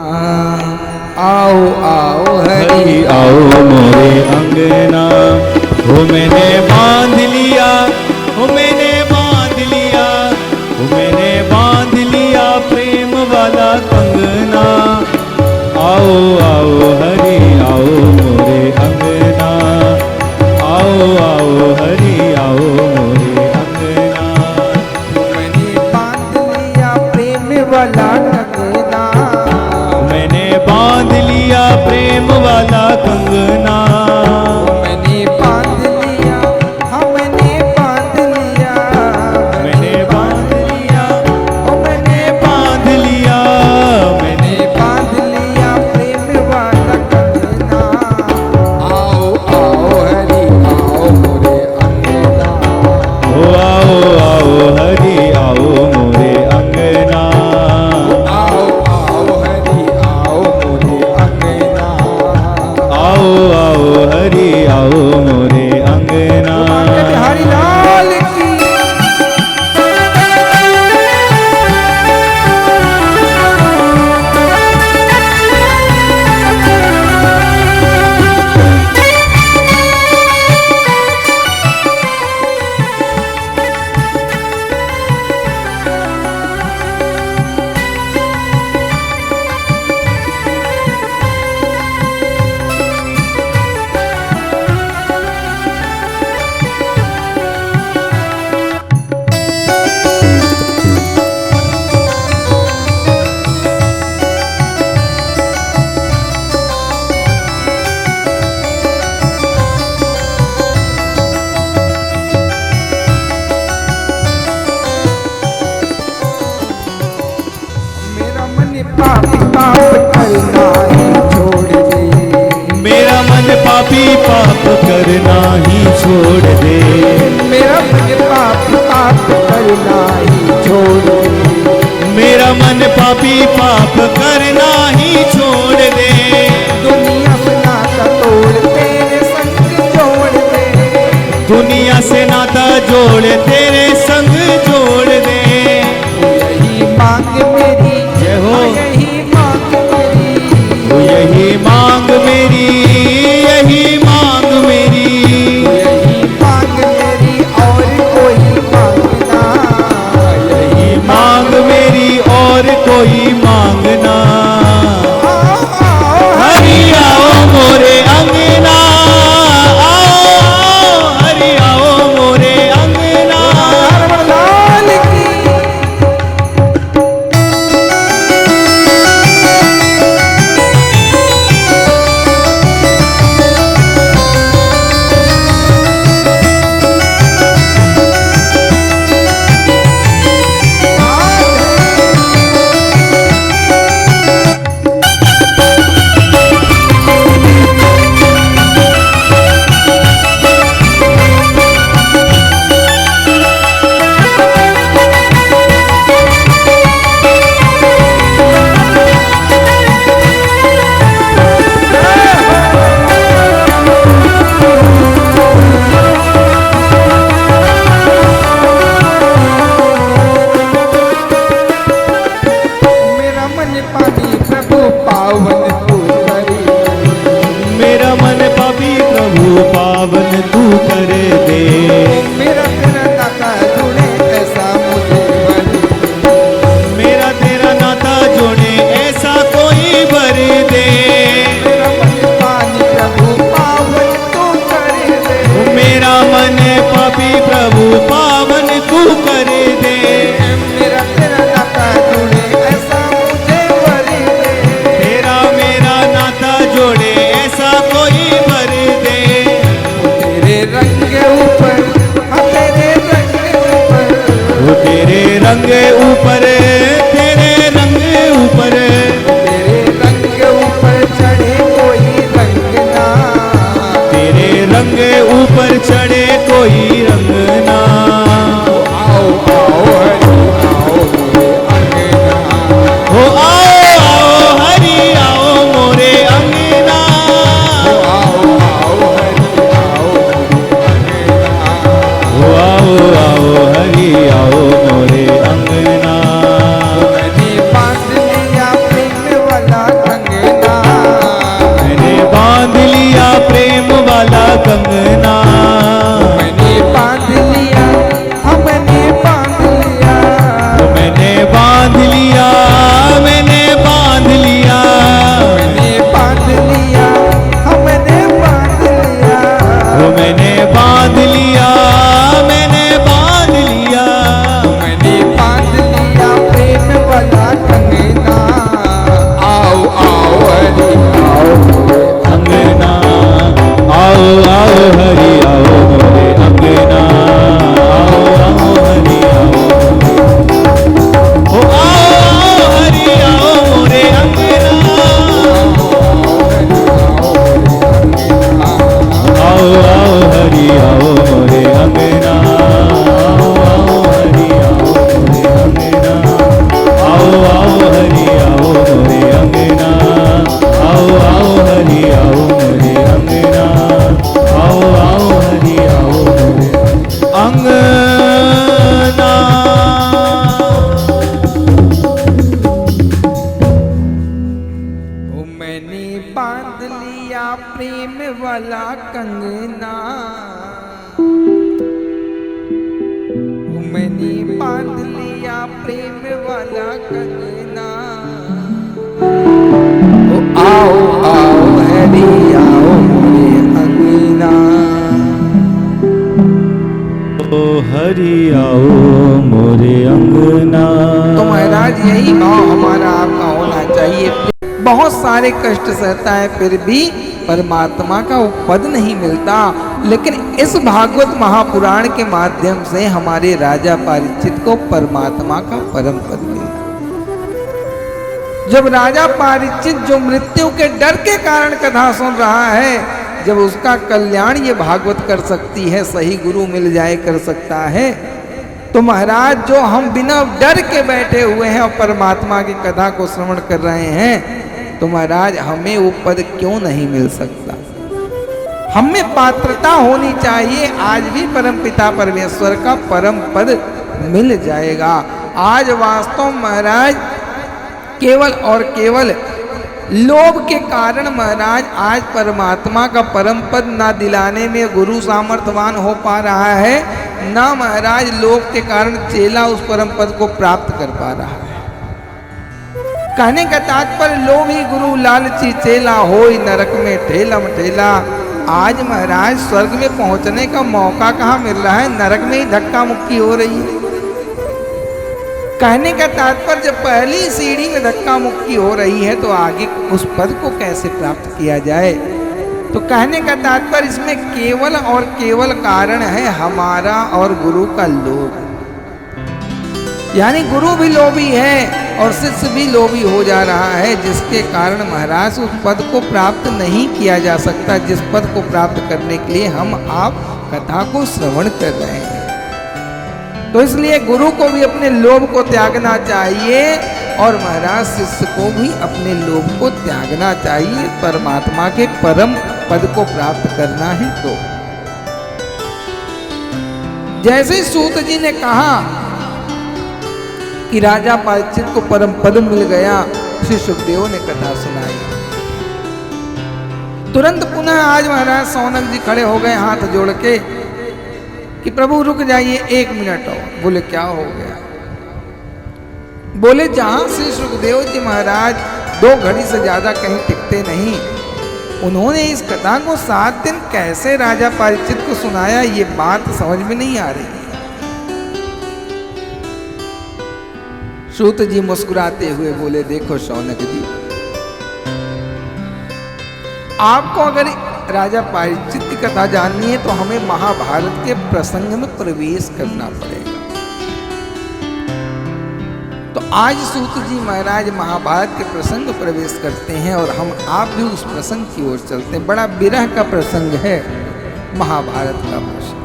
[SPEAKER 3] आओ आओ हरि
[SPEAKER 1] आओ मोरे अंगना। वो मैंने बांध लिया, वो मैंने बांध लिया, वो मैंने बांध लिया प्रेम वाला कंगना। आओ आओ हरि आओ मोरे अंगना, आओ आओ हरि आओ मोरे अंगना।
[SPEAKER 3] मैंने बांध लिया प्रेम वाला कंगना,
[SPEAKER 1] मैंने बांध लिया प्रेम वाला कंगना।
[SPEAKER 3] मैंने बांध लिया, हमने बांध लिया,
[SPEAKER 1] मैंने बांध लिया, मैंने बांध लिया,
[SPEAKER 3] मैंने बांध लिया प्रेम वाला कंगना। आओ आओ हरि आओ मोरे अंगना,
[SPEAKER 1] ओ आओ आओ हरि आओ मोरे अंगना।
[SPEAKER 3] आओ आओ हरि आओ मोरे अंगना।
[SPEAKER 1] आओ आओ हरि आओ मोरे अंगना।
[SPEAKER 3] बिहारी लाल की। मेरा मन पापी पाप करना ही छोड़ दे,
[SPEAKER 1] मेरा मन पापी पाप करना ही छोड़ दे।
[SPEAKER 3] मेरा मन पापी पाप करना ही छोड़ दे,
[SPEAKER 1] मेरा मन पापी पाप करना ही छोड़ दे।
[SPEAKER 3] दुनिया से नाता तोड़ तेरे संग जोड़ दे,
[SPEAKER 1] दुनिया से नाता जोड़ तेरे संग जोड़ दे।
[SPEAKER 3] यही मांग मेरी,
[SPEAKER 1] जय हो।
[SPEAKER 3] यही मांग मेरी,
[SPEAKER 1] तो यही मांग मेरी, यही मांग मेरी,
[SPEAKER 3] यही मांग मेरी और कोई मांगना।
[SPEAKER 1] यही मांग मेरी और कोई मांगना। हरि आओ मोरे अंगना, आओ हरि आओ मोरे अंगना। कर दे।
[SPEAKER 3] मेरा तेरा नाता जुड़े ऐसा मुझे वर दे।
[SPEAKER 1] तेरा मेरा नाता जोड़े ऐसा कोई भर दे।
[SPEAKER 3] तेरे रंग के ऊपर, हाँ तेरे रंग के ऊपर,
[SPEAKER 1] वो तेरे रंग ऊपर, तेरे रंग ऊपर,
[SPEAKER 3] तेरे रंग के ऊपर चढ़े कोई रंग ना।
[SPEAKER 1] तेरे रंग ऊपर चढ़े कोई रंग ना।
[SPEAKER 3] आओ आओ हरि आओ मोरे अंगना।
[SPEAKER 1] हो आओ आओ हरि आओ मोरे अंगना।
[SPEAKER 3] आओ आओ हरि आओ
[SPEAKER 1] हो आओ आओ हरि आओ मोरे अंगना।
[SPEAKER 3] मैंने बांध लिया प्रेम वाला कंगना।
[SPEAKER 1] मैंने बांध लिया प्रेम वाला कंगना।
[SPEAKER 3] मैंने बांध लिया, हमने बांध लिया।
[SPEAKER 1] मैंने बांध लिया, मैंने बांध लिया,
[SPEAKER 3] मैंने बांध लिया, हमने बांध लिया।
[SPEAKER 1] वो मैंने बांध लिया, मैंने बांध लिया।
[SPEAKER 3] मैंने बांध लिया प्रेम वाला कंगना। आओ आओ हरि आओ
[SPEAKER 1] अंगना आओ आओ हरि आओ मोरे अंगना। आओ आओ हरि आओ, हो आओ हरि आओ मोरे अंगना। आओ आओ हरि आओ मोरे अंगना। आओ आओ हरि आओ मोरे अंगना। आओ आओ हरि आओ मोरे अंगना। आओ आओ हरि आओ मोरे अंगना। आओ आओ हरि आओ मोरे अंगना।
[SPEAKER 3] ओ मैंने बांध लिया प्रेम वाला कंगना। ओ मैंने बांध लिया प्रेम वाला कंगना। ओ आओ आओ हरि आओ मोरे अंगना।
[SPEAKER 1] ओ हरि आओ मोरे अंगना।
[SPEAKER 3] तो महाराज यही भाव हमारा आपका होना चाहिए। बहुत सारे कष्ट सहता है फिर भी परमात्मा का वो पद नहीं मिलता, लेकिन इस भागवत महापुराण के माध्यम से हमारे राजा पारीक्षित को परमात्मा का परम पद मिला। जब राजा पारीक्षित जो मृत्यु के डर के कारण कथा सुन रहा है, जब उसका कल्याण ये भागवत कर सकती है, सही गुरु मिल जाए कर सकता है, तो महाराज जो हम बिना डर के बैठे हुए हैं और परमात्मा की कथा को श्रवण कर रहे हैं, तो महाराज हमें वो पद क्यों नहीं मिल सकता। हमें पात्रता होनी चाहिए, आज भी परमपिता परमेश्वर का परम पद मिल जाएगा। आज वास्तव महाराज केवल और केवल लोभ के कारण महाराज आज परमात्मा का परम पद ना दिलाने में गुरु सामर्थ्यवान हो पा रहा है, ना महाराज लोभ के कारण चेला उस परम पद को प्राप्त कर पा रहा है। कहने का तात्पर्य लोभी गुरु लालची चेला होई नरक में ठेलम ठेला। आज महाराज स्वर्ग में पहुंचने का मौका कहाँ मिल रहा है, नरक में ही धक्का मुक्की हो रही है। कहने का तात्पर्य जब पहली सीढ़ी में धक्का मुक्की हो रही है तो आगे उस पद को कैसे प्राप्त किया जाए। तो कहने का तात्पर्य इसमें केवल और केवल कारण है हमारा और गुरु का लोभ। यानी गुरु भी लोभी है और शिष्य भी लोभी हो जा रहा है, जिसके कारण महाराज उस पद को प्राप्त नहीं किया जा सकता, जिस पद को प्राप्त करने के लिए हम आप कथा को श्रवण कर रहे हैं। तो इसलिए गुरु को भी अपने लोभ को त्यागना चाहिए और महाराज शिष्य को भी अपने लोभ को त्यागना चाहिए, परमात्मा के परम पद को प्राप्त करना है। तो जैसे सूत जी ने कहा कि राजा पारीक्षित को परम पद मिल गया, श्री सुखदेव ने कथा सुनाई। तुरंत पुनः आज महाराज सौनक जी खड़े हो गए हाथ जोड़ के कि प्रभु रुक जाइए 1 मिनट और। बोले क्या हो गया? बोले जहां श्री सुखदेव जी महाराज 2 घड़ी से ज्यादा कहीं टिकते नहीं, उन्होंने इस कथा को 7 दिन कैसे राजा पारीक्षित को सुनाया, ये बात समझ में नहीं आ रही। सूत जी मुस्कुराते हुए बोले, देखो शौनक जी, आपको अगर राजा परीक्षित की कथा जाननी है तो हमें महाभारत के प्रसंग में प्रवेश करना पड़ेगा। तो आज सूत जी महाराज महाभारत के प्रसंग में प्रवेश करते हैं और हम आप भी उस प्रसंग की ओर चलते हैं। बड़ा विरह का प्रसंग है महाभारत का प्रसंग।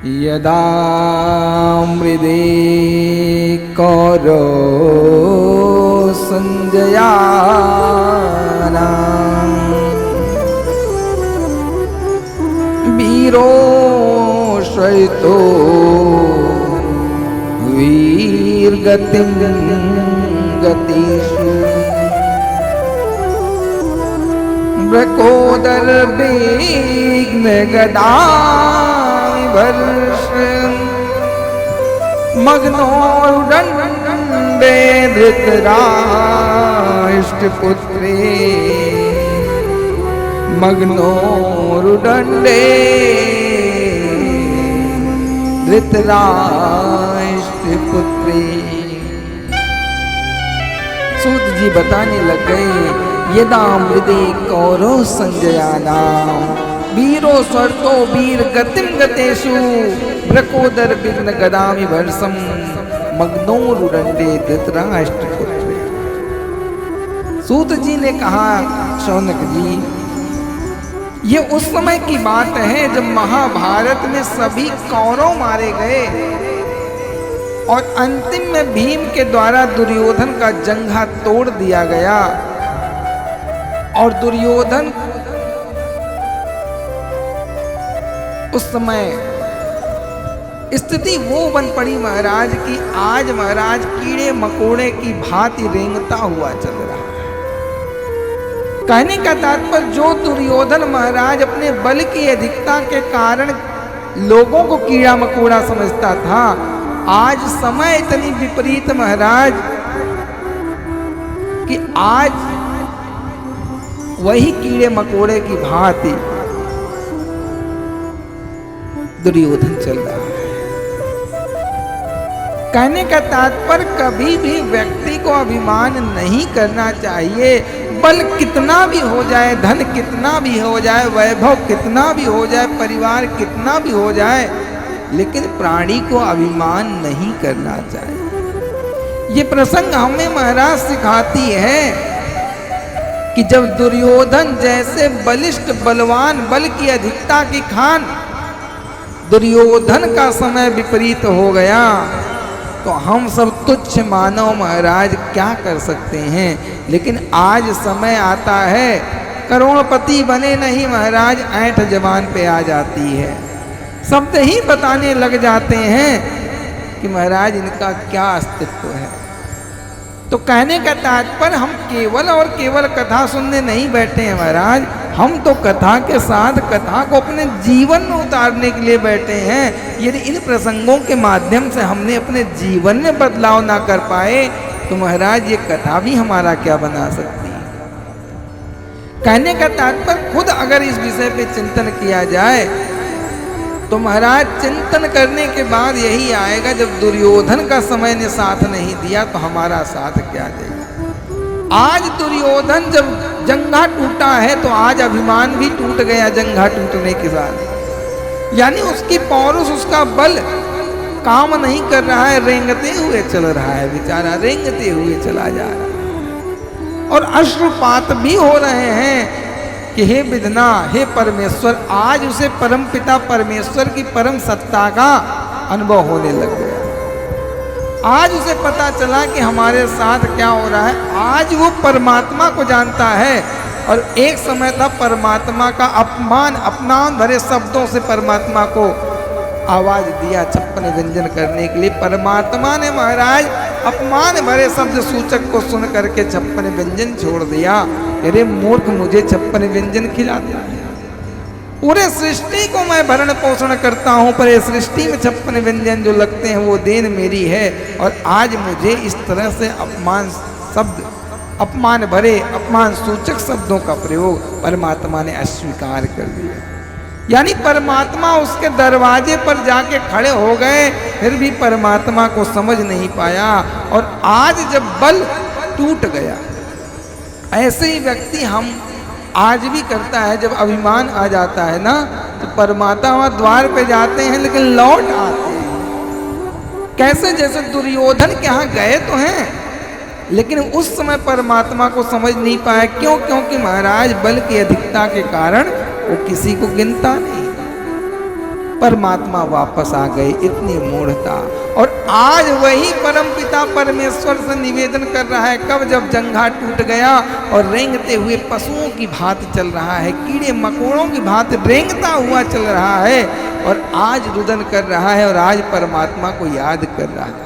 [SPEAKER 3] यदा मृदे कौरव संजया वीरो श्वैतो वीर गतिम गतिषु ब्रकोदर विघ्न गदा वर्ष मग्नोर्दण्डे धृतराष्ट्रपुत्रे मग्नोर्दण्डे धृतराष्ट्रपुत्रे। सूत जी बताने लग गए, यदा मृदे कौरव संजयानाम वीरो स्वर्तो वीर गतिम गतेषु ब्रकोदर विघ्न गदामि वर्षम मग्नोरुदण्डे धृतराष्ट्रपुत्रे। सूत जी ने कहा, शौनक जी, ये उस समय की बात है जब महाभारत में सभी कौरव मारे गए और अंतिम में भीम के द्वारा दुर्योधन का जंघा तोड़ दिया गया और दुर्योधन उस समय स्थिति वो बन पड़ी महाराज की आज महाराज कीड़े मकोड़े की भांति रेंगता हुआ चल रहा है। कहने का तात्पर्य जो दुर्योधन महाराज अपने बल की अधिकता के कारण लोगों को कीड़ा मकोड़ा समझता था, आज समय इतनी विपरीत महाराज कि आज वही कीड़े मकोड़े की भांति दुर्योधन चल रहा है। कहने का तात्पर्य कभी भी व्यक्ति को अभिमान नहीं करना चाहिए। बल कितना भी हो जाए, धन कितना भी हो जाए, वैभव कितना भी हो जाए, परिवार कितना भी हो जाए, लेकिन प्राणी को अभिमान नहीं करना चाहिए। ये प्रसंग हमें महाराज सिखाती है कि जब दुर्योधन जैसे बलिष्ठ बलवान बल की अधिकता की खान दुर्योधन का समय विपरीत हो गया तो हम सब तुच्छ मानव महाराज क्या कर सकते हैं। लेकिन आज समय आता है, करोड़पति बने नहीं महाराज, ऐंठ जबान पे आ जाती है, शब्द ही बताने लग जाते हैं कि महाराज इनका क्या अस्तित्व है। तो कहने का तात्पर्य हम केवल और केवल कथा सुनने नहीं बैठे हैं महाराज, हम तो कथा के साथ कथा को अपने जीवन में उतारने के लिए बैठे हैं। यदि इन प्रसंगों के माध्यम से हमने अपने जीवन में बदलाव ना कर पाए तो महाराज ये कथा भी हमारा क्या बना सकती है। कहने का तात्पर्य खुद अगर इस विषय पे चिंतन किया जाए तो महाराज चिंतन करने के बाद यही आएगा, जब दुर्योधन का समय ने साथ नहीं दिया तो हमारा साथ क्या देगा। आज दुर्योधन जब जंघा टूटा है तो आज अभिमान भी टूट गया जंघा टूटने के साथ, यानी उसकी पौरुष उसका बल काम नहीं कर रहा है, रेंगते हुए चल रहा है बेचारा, रेंगते हुए चला जा रहा है। और अश्रुपात भी हो रहे हैं कि हे विधना, हे परमेश्वर, आज उसे परम पिता परमेश्वर की परम सत्ता का अनुभव होने लग गया। आज उसे पता चला कि हमारे साथ क्या हो रहा है। आज वो परमात्मा को जानता है और एक समय था परमात्मा का अपमान भरे शब्दों से परमात्मा को आवाज दिया 56 व्यंजन करने के लिए। परमात्मा ने महाराज अपमान भरे शब्द सूचक को सुन करके 56 व्यंजन छोड़ दिया। अरे मूर्ख, मुझे 56 व्यंजन खिलाता है, पूरे सृष्टि को मैं भरण पोषण करता हूँ, पर ये सृष्टि में 56 व्यंजन जो लगते हैं वो देन मेरी है, और आज मुझे इस तरह से अपमान भरे अपमान सूचक शब्दों का प्रयोग परमात्मा ने अस्वीकार कर दिया। यानी परमात्मा उसके दरवाजे पर जाके खड़े हो गए, फिर भी परमात्मा को समझ नहीं पाया। और आज जब बल टूट गया, ऐसे ही व्यक्ति हम आज भी करता है। जब अभिमान आ जाता है ना, तो परमात्मा द्वार पे जाते हैं लेकिन लौट आते हैं। कैसे? जैसे दुर्योधन के यहाँ गए तो हैं, लेकिन उस समय परमात्मा को समझ नहीं पाया। क्यों? क्योंकि महाराज बल की अधिकता के कारण वो किसी को गिनता नहीं। परमात्मा वापस आ गए, इतनी मूढ़ता। और आज वही परमपिता परमेश्वर से निवेदन कर रहा है। कब? जब जंघा टूट गया और रेंगते हुए पशुओं की भांति चल रहा है, कीड़े मकोड़ों की भांति रेंगता हुआ चल रहा है, और आज रुदन कर रहा है, और आज परमात्मा को याद कर रहा है।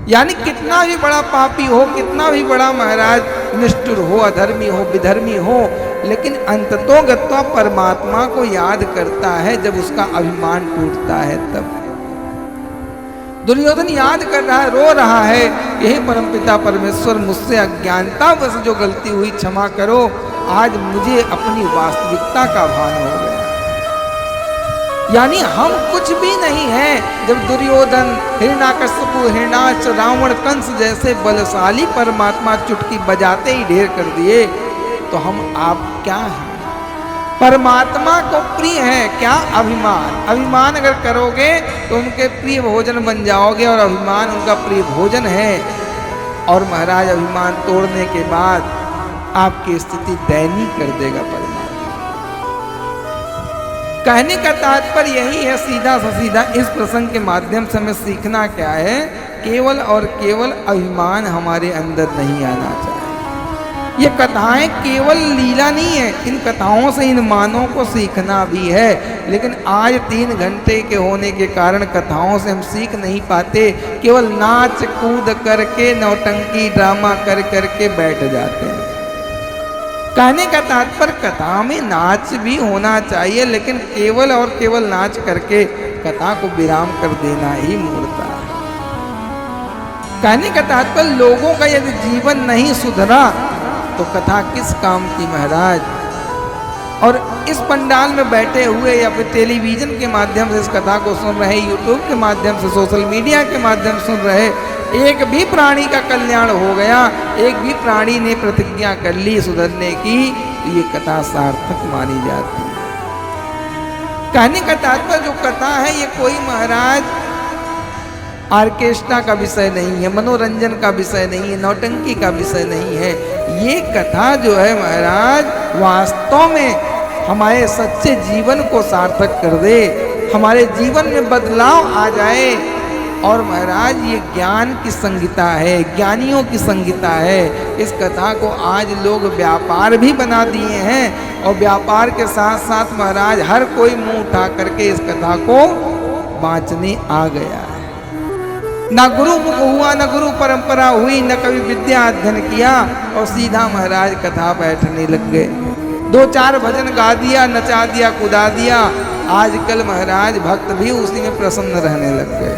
[SPEAKER 3] यानी कितना भी बड़ा पापी हो, कितना भी बड़ा महाराज निष्ठुर हो, अधर्मी हो, विधर्मी हो, लेकिन अंततोगत्वा परमात्मा को याद करता है जब उसका अभिमान टूटता है। तब दुर्योधन याद कर रहा है, रो रहा है, यही परमपिता परमेश्वर मुझसे अज्ञानता बस जो गलती हुई क्षमा करो, आज मुझे अपनी वास्तविकता का भान हो गया। यानी हम कुछ भी नहीं हैं। जब दुर्योधन, हिरण्याकश्यपु, हिरण्याक्ष, रावण, कंस जैसे बलशाली परमात्मा चुटकी बजाते ही ढेर कर दिए, तो हम आप क्या हैं? परमात्मा को प्रिय है क्या? अभिमान। अभिमान अगर करोगे तो उनके प्रिय भोजन बन जाओगे, और अभिमान उनका प्रिय भोजन है। और महाराज अभिमान तोड़ने के बाद आपकी स्थिति दयनीय कर देगा परमात्मा। कहने का तात्पर्य यही है, सीधा सा सीधा इस प्रसंग के माध्यम से हमें सीखना क्या है? केवल और केवल अभिमान हमारे अंदर नहीं आना चाहिए। ये कथाएं केवल लीला नहीं है, इन कथाओं से इन मानों को सीखना भी है। लेकिन आज 3 घंटे के होने के कारण कथाओं से हम सीख नहीं पाते, केवल नाच कूद करके, नौटंकी ड्रामा कर करके बैठ जाते हैं। कहने का तात्पर्य कथा में नाच भी होना चाहिए, लेकिन केवल और केवल नाच करके कथा को विराम कर देना ही मूर्खता है। कहने का तात्पर्य लोगों का यदि जीवन नहीं सुधरा तो कथा किस काम की महाराज। और इस पंडाल में बैठे हुए या फिर टेलीविजन के माध्यम से इस कथा को सुन रहे, यूट्यूब के माध्यम से, सोशल मीडिया के माध्यम से सुन रहे, एक भी प्राणी का कल्याण हो गया, एक भी प्राणी ने प्रतिज्ञा कर ली सुधरने की, ये कथा सार्थक मानी जाती है। कहने का तात्पर्य जो कथा है ये कोई महाराज ऑर्केस्ट्रा का विषय नहीं है, मनोरंजन का विषय नहीं है, नौटंकी का विषय नहीं है। ये कथा जो है महाराज वास्तव में हमारे सच्चे जीवन को सार्थक कर दे, हमारे जीवन में बदलाव आ जाए। और महाराज ये ज्ञान की संगीता है, ज्ञानियों की संगीता है। इस कथा को आज लोग व्यापार भी बना दिए हैं, और व्यापार के साथ साथ महाराज हर कोई मुंह उठा करके इस कथा को बांचने आ गया है। ना गुरु मुख हुआ, न गुरु परंपरा हुई, न कभी विद्या अध्ययन किया, और सीधा महाराज कथा बैठने लग गए। 2-4 भजन गा दिया, नचा दिया, कुदा दिया। आजकल महाराज भक्त भी उसी में प्रसन्न रहने लग गए।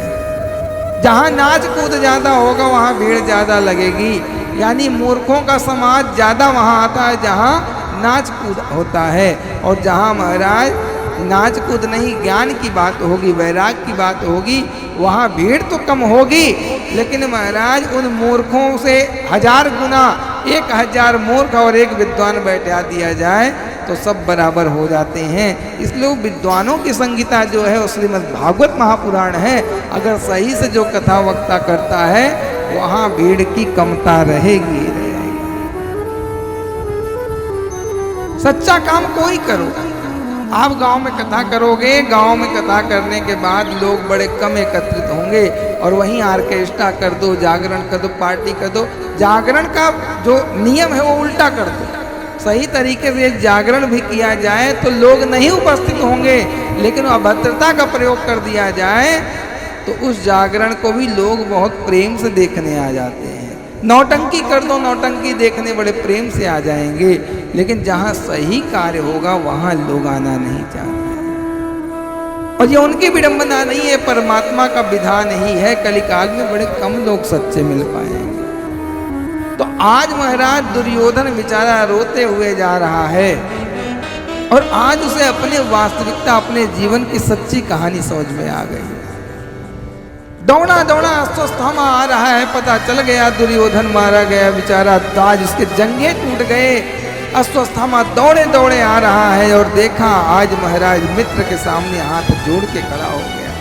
[SPEAKER 3] जहाँ नाच कूद ज़्यादा होगा वहाँ भीड़ ज़्यादा लगेगी। यानी मूर्खों का समाज ज़्यादा वहाँ आता है जहाँ नाच कूद होता है, और जहाँ महाराज नाच कूद नहीं, ज्ञान की बात होगी, वैराग की बात होगी, वहाँ भीड़ तो कम होगी, लेकिन महाराज उन मूर्खों से 1000 गुना 1000 मूर्ख और एक विद्वान बैठा दिया जाए तो सब बराबर हो जाते हैं। इसलिए विद्वानों की संगीता जो है वो श्रीमद् भागवत महापुराण है। अगर सही से जो कथा वक्ता करता है वहाँ भीड़ की कमता रहेगी। सच्चा काम कोई करो। आप गांव में कथा करोगे, गांव में कथा करने के बाद लोग बड़े कम एकत्रित होंगे, और वहीं ऑर्केस्ट्रा कर दो, जागरण कर दो, पार्टी कर दो। जागरण का जो नियम है वो उल्टा कर दो। सही तरीके से जागरण भी किया जाए तो लोग नहीं उपस्थित होंगे, लेकिन अभद्रता का प्रयोग कर दिया जाए तो उस जागरण को भी लोग बहुत प्रेम से देखने आ जाते हैं। नौटंकी कर दो, नौटंकी देखने बड़े प्रेम से आ जाएंगे, लेकिन जहाँ सही कार्य होगा वहाँ लोग आना नहीं चाहते। और ये उनकी विडंबना नहीं है, परमात्मा का विधान ही है। कलिकाल में बड़े कम लोग सच्चे मिल पाएंगे। तो आज महाराज दुर्योधन बेचारा रोते हुए जा रहा है और आज उसे अपने वास्तविकता, अपने जीवन की सच्ची कहानी समझ में आ गई। दौड़ा दौड़ा अश्वत्थामा आ रहा है, पता चल गया दुर्योधन मारा गया बेचारा, आज उसके जंघे टूट गए। अश्वत्थामा दौड़े दौड़े आ रहा है और देखा आज महाराज मित्र के सामने हाथ जोड़ के खड़ा हो गया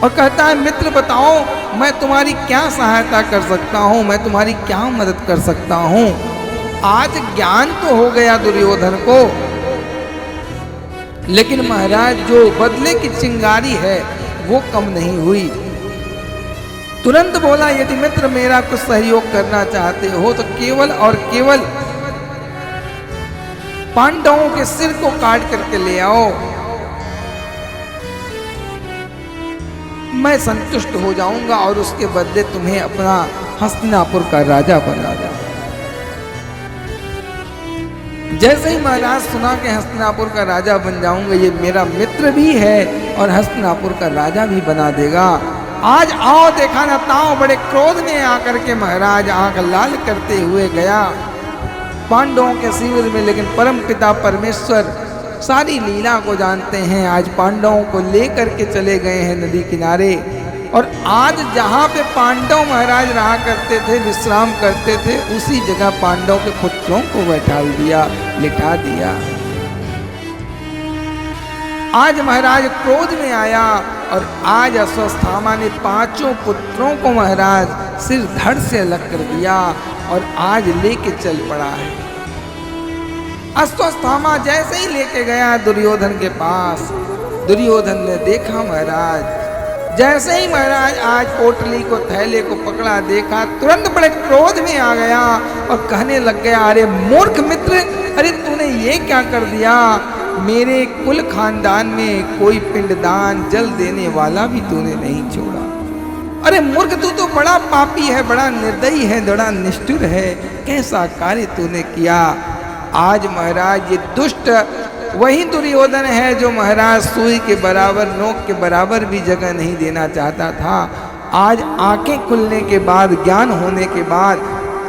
[SPEAKER 3] और कहता है, मित्र बताओ मैं तुम्हारी क्या सहायता कर सकता हूं, मैं तुम्हारी क्या मदद कर सकता हूं। आज ज्ञान तो हो गया दुर्योधन को, लेकिन महाराज जो बदले की चिंगारी है वो कम नहीं हुई। तुरंत बोला, यदि मित्र मेरा कुछ सहयोग करना चाहते हो तो केवल और केवल पांडवों के सिर को काट करके ले आओ, मैं संतुष्ट हो जाऊंगा और उसके बदले तुम्हें अपना हस्तिनापुर का राजा बना दूंगा। जैसे ही महाराज सुना कि हस्तिनापुर का राजा बन जाऊंगा, ये मेरा मित्र भी है और हस्तिनापुर का राजा भी बना देगा, आज आओ देखा ना ताओ, बड़े क्रोध में आकर के महाराज आंख लाल करते हुए गया पांडवों के शिविर में। लेकिन परम पिता परमेश्वर सारी लीला को जानते हैं। आज पांडवों को लेकर के चले गए हैं नदी किनारे, और आज जहाँ पे पांडव महाराज रहा करते थे, विश्राम करते थे, उसी जगह पांडव के पुत्रों को बैठा दिया, लिटा दिया। आज महाराज क्रोध में आया और आज अश्वत्थामा ने पांचों पुत्रों को महाराज सिर धड़ से अलग कर दिया और आज लेके चल पड़ा है। अश्वत्थामा जैसे ही लेके गया दुर्योधन के पास, दुर्योधन ने देखा महाराज, जैसे ही महाराज आज पोटली को, थैले को पकड़ा, देखा, तुरंत बड़े क्रोध में आ गया और कहने लग गया, अरे मूर्ख मित्र, अरे तूने ये क्या कर दिया, मेरे कुल खानदान में कोई पिंडदान जल देने वाला भी तूने नहीं छोड़ा। अरे मूर्ख, तू तो बड़ा पापी है, बड़ा निर्दयी है, बड़ा निष्ठुर है, कैसा कार्य तूने किया। आज महाराज ये दुष्ट वही दुर्योधन है जो महाराज सुई के बराबर, नोक के बराबर भी जगह नहीं देना चाहता था। आज आंखें खुलने के बाद, ज्ञान होने के बाद,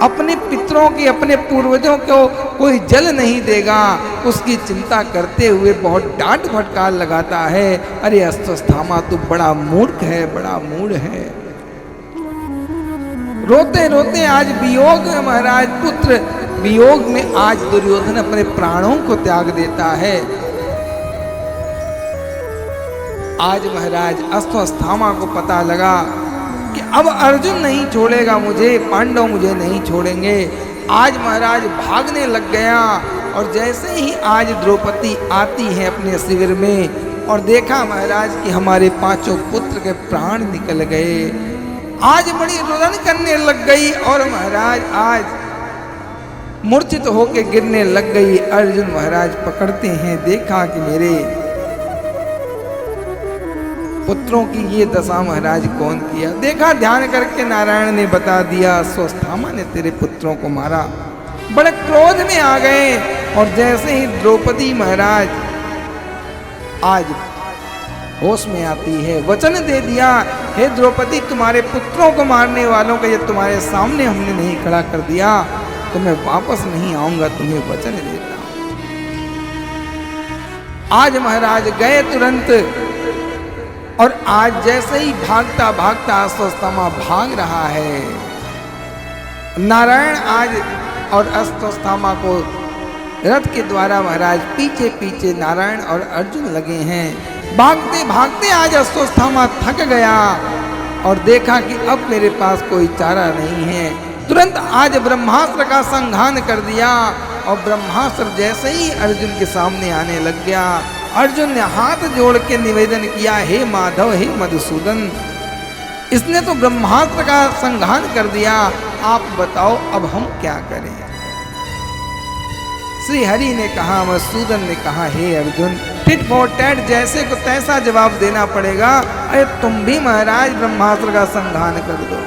[SPEAKER 3] अपने पितरों की, अपने पूर्वजों को कोई जल नहीं देगा, उसकी चिंता करते हुए बहुत डांट फटकार लगाता है। अरे अश्वत्थामा तू बड़ा मूर्ख है, बड़ा मूढ़ है। रोते रोते आज वियोग में महाराज, पुत्र वियोग में आज दुर्योधन अपने प्राणों को त्याग देता है। आज महाराज अश्वत्थामा को पता लगा कि अब अर्जुन नहीं छोड़ेगा मुझे, पांडव मुझे नहीं छोड़ेंगे। आज महाराज भागने लग गया और जैसे ही आज द्रौपदी आती है अपने शिविर में और देखा महाराज कि हमारे पांचों पुत्र के प्राण निकल गए, आज बड़ी रुदन करने लग गई और महाराज आज मूर्छित होके गिरने लग गई। अर्जुन महाराज पकड़ते हैं, देखा कि मेरे पुत्रों की ये दशा महाराज कौन किया। देखा, ध्यान करके नारायण ने बता दिया, अश्वत्थामा ने तेरे पुत्रों को मारा। बड़े क्रोध में आ गए और जैसे ही द्रौपदी महाराज आज होश में आती है, वचन दे दिया, हे द्रौपदी, तुम्हारे पुत्रों को मारने वालों का ये तुम्हारे सामने हमने नहीं खड़ा कर दिया तो मैं वापस नहीं आऊंगा, तुम्हें वचन देता हूं। आज महाराज गए तुरंत और आज जैसे ही भागता भागता अश्वत्थामा भाग रहा है, नारायण आज और अश्वत्थामा को रथ के द्वारा महाराज पीछे पीछे नारायण और अर्जुन लगे हैं। भागते भागते आज अश्वत्थामा थक गया और देखा कि अब मेरे पास कोई चारा नहीं है। तुरंत आज ब्रह्मास्त्र का संघान कर दिया और ब्रह्मास्त्र जैसे ही अर्जुन के सामने आने लग गया, अर्जुन ने हाथ जोड़ के निवेदन किया, हे माधव, हे मधुसूदन, इसने तो ब्रह्मास्त्र का संघान कर दिया, आप बताओ अब हम क्या करें। श्री हरि ने कहा, मधुसूदन ने कहा, हे अर्जुन, टिट फॉर टैट जैसे को तैसा जवाब देना पड़ेगा। अरे तुम भी महाराज ब्रह्मास्त्र का संघान कर दो।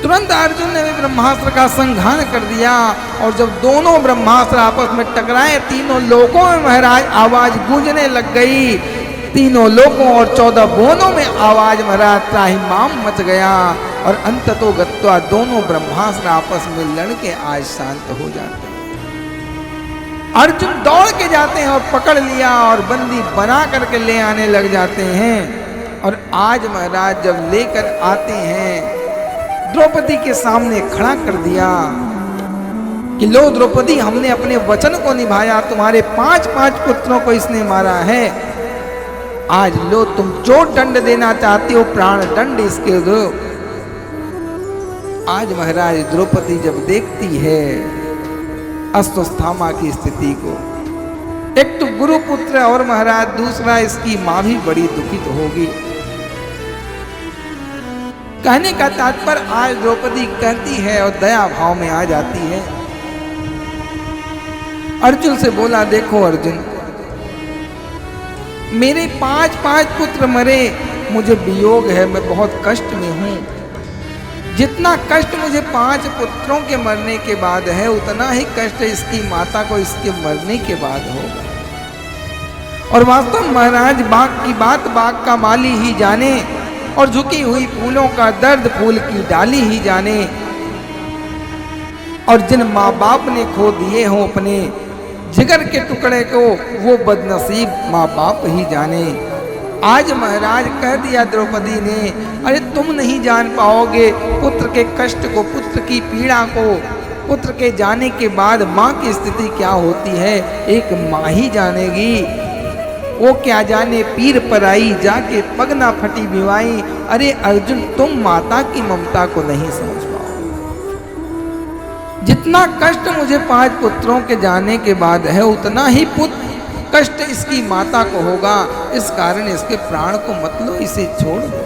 [SPEAKER 3] तुरंत अर्जुन ने भी ब्रह्मास्त्र का संघान कर दिया और जब दोनों ब्रह्मास्त्र आपस में टकराए, तीनों लोकों में महाराज आवाज गूंजने लग गई। तीनों लोकों और 14 भुवनों में आवाज महाराज त्राहिमाम मच गया और अंततो गत्वा दोनों ब्रह्मास्त्र आपस में लड़के आज शांत हो जाते हैं। अर्जुन दौड़ के जाते हैं और पकड़ लिया और बंदी बना करके ले आने लग जाते हैं। और आज महाराज जब लेकर आते हैं द्रौपदी के सामने खड़ा कर दिया कि लो द्रौपदी, हमने अपने वचन को निभाया, तुम्हारे 5-5 पुत्रों को इसने मारा है, आज लो तुम जो दंड देना चाहते हो प्राण दंड इसके दो। आज महाराज द्रौपदी जब देखती है अश्वत्थामा की स्थिति को, एक तो गुरुपुत्र और महाराज दूसरा इसकी मां भी बड़ी दुखित होगी। कहने का तात्पर्य आज द्रौपदी कहती है और दया भाव में आ जाती है। अर्जुन से बोला, देखो अर्जुन, मेरे 5-5 पुत्र मरे, मुझे वियोग है, मैं बहुत कष्ट में हूं। जितना कष्ट मुझे 5 पुत्रों के मरने के बाद है, उतना ही कष्ट इसकी माता को इसके मरने के बाद होगा। और वास्तव महाराज बाग की बात बाग का माली ही जाने, और झुकी हुई फूलों का दर्द फूल की डाली ही जाने। और जिन माँ बाप ने खो दिए हों अपने जिगर के टुकड़े को, वो बदनसीब माँ बाप ही जाने। आज महाराज कह दिया द्रौपदी ने, अरे तुम नहीं जान पाओगे पुत्र के कष्ट को, पुत्र की पीड़ा को। पुत्र के जाने के बाद माँ की स्थिति क्या होती है, एक माँ ही जानेगी। वो क्या जाने पीर पर आई, जाके पग ना फटी बिवाई। अरे अर्जुन, तुम माता की ममता को नहीं समझ पाओ। जितना कष्ट मुझे 5 पुत्रों के जाने के बाद है, उतना ही पुत्र कष्ट इसकी माता को होगा। इस कारण इसके प्राण को मत लो, इसे छोड़ दो।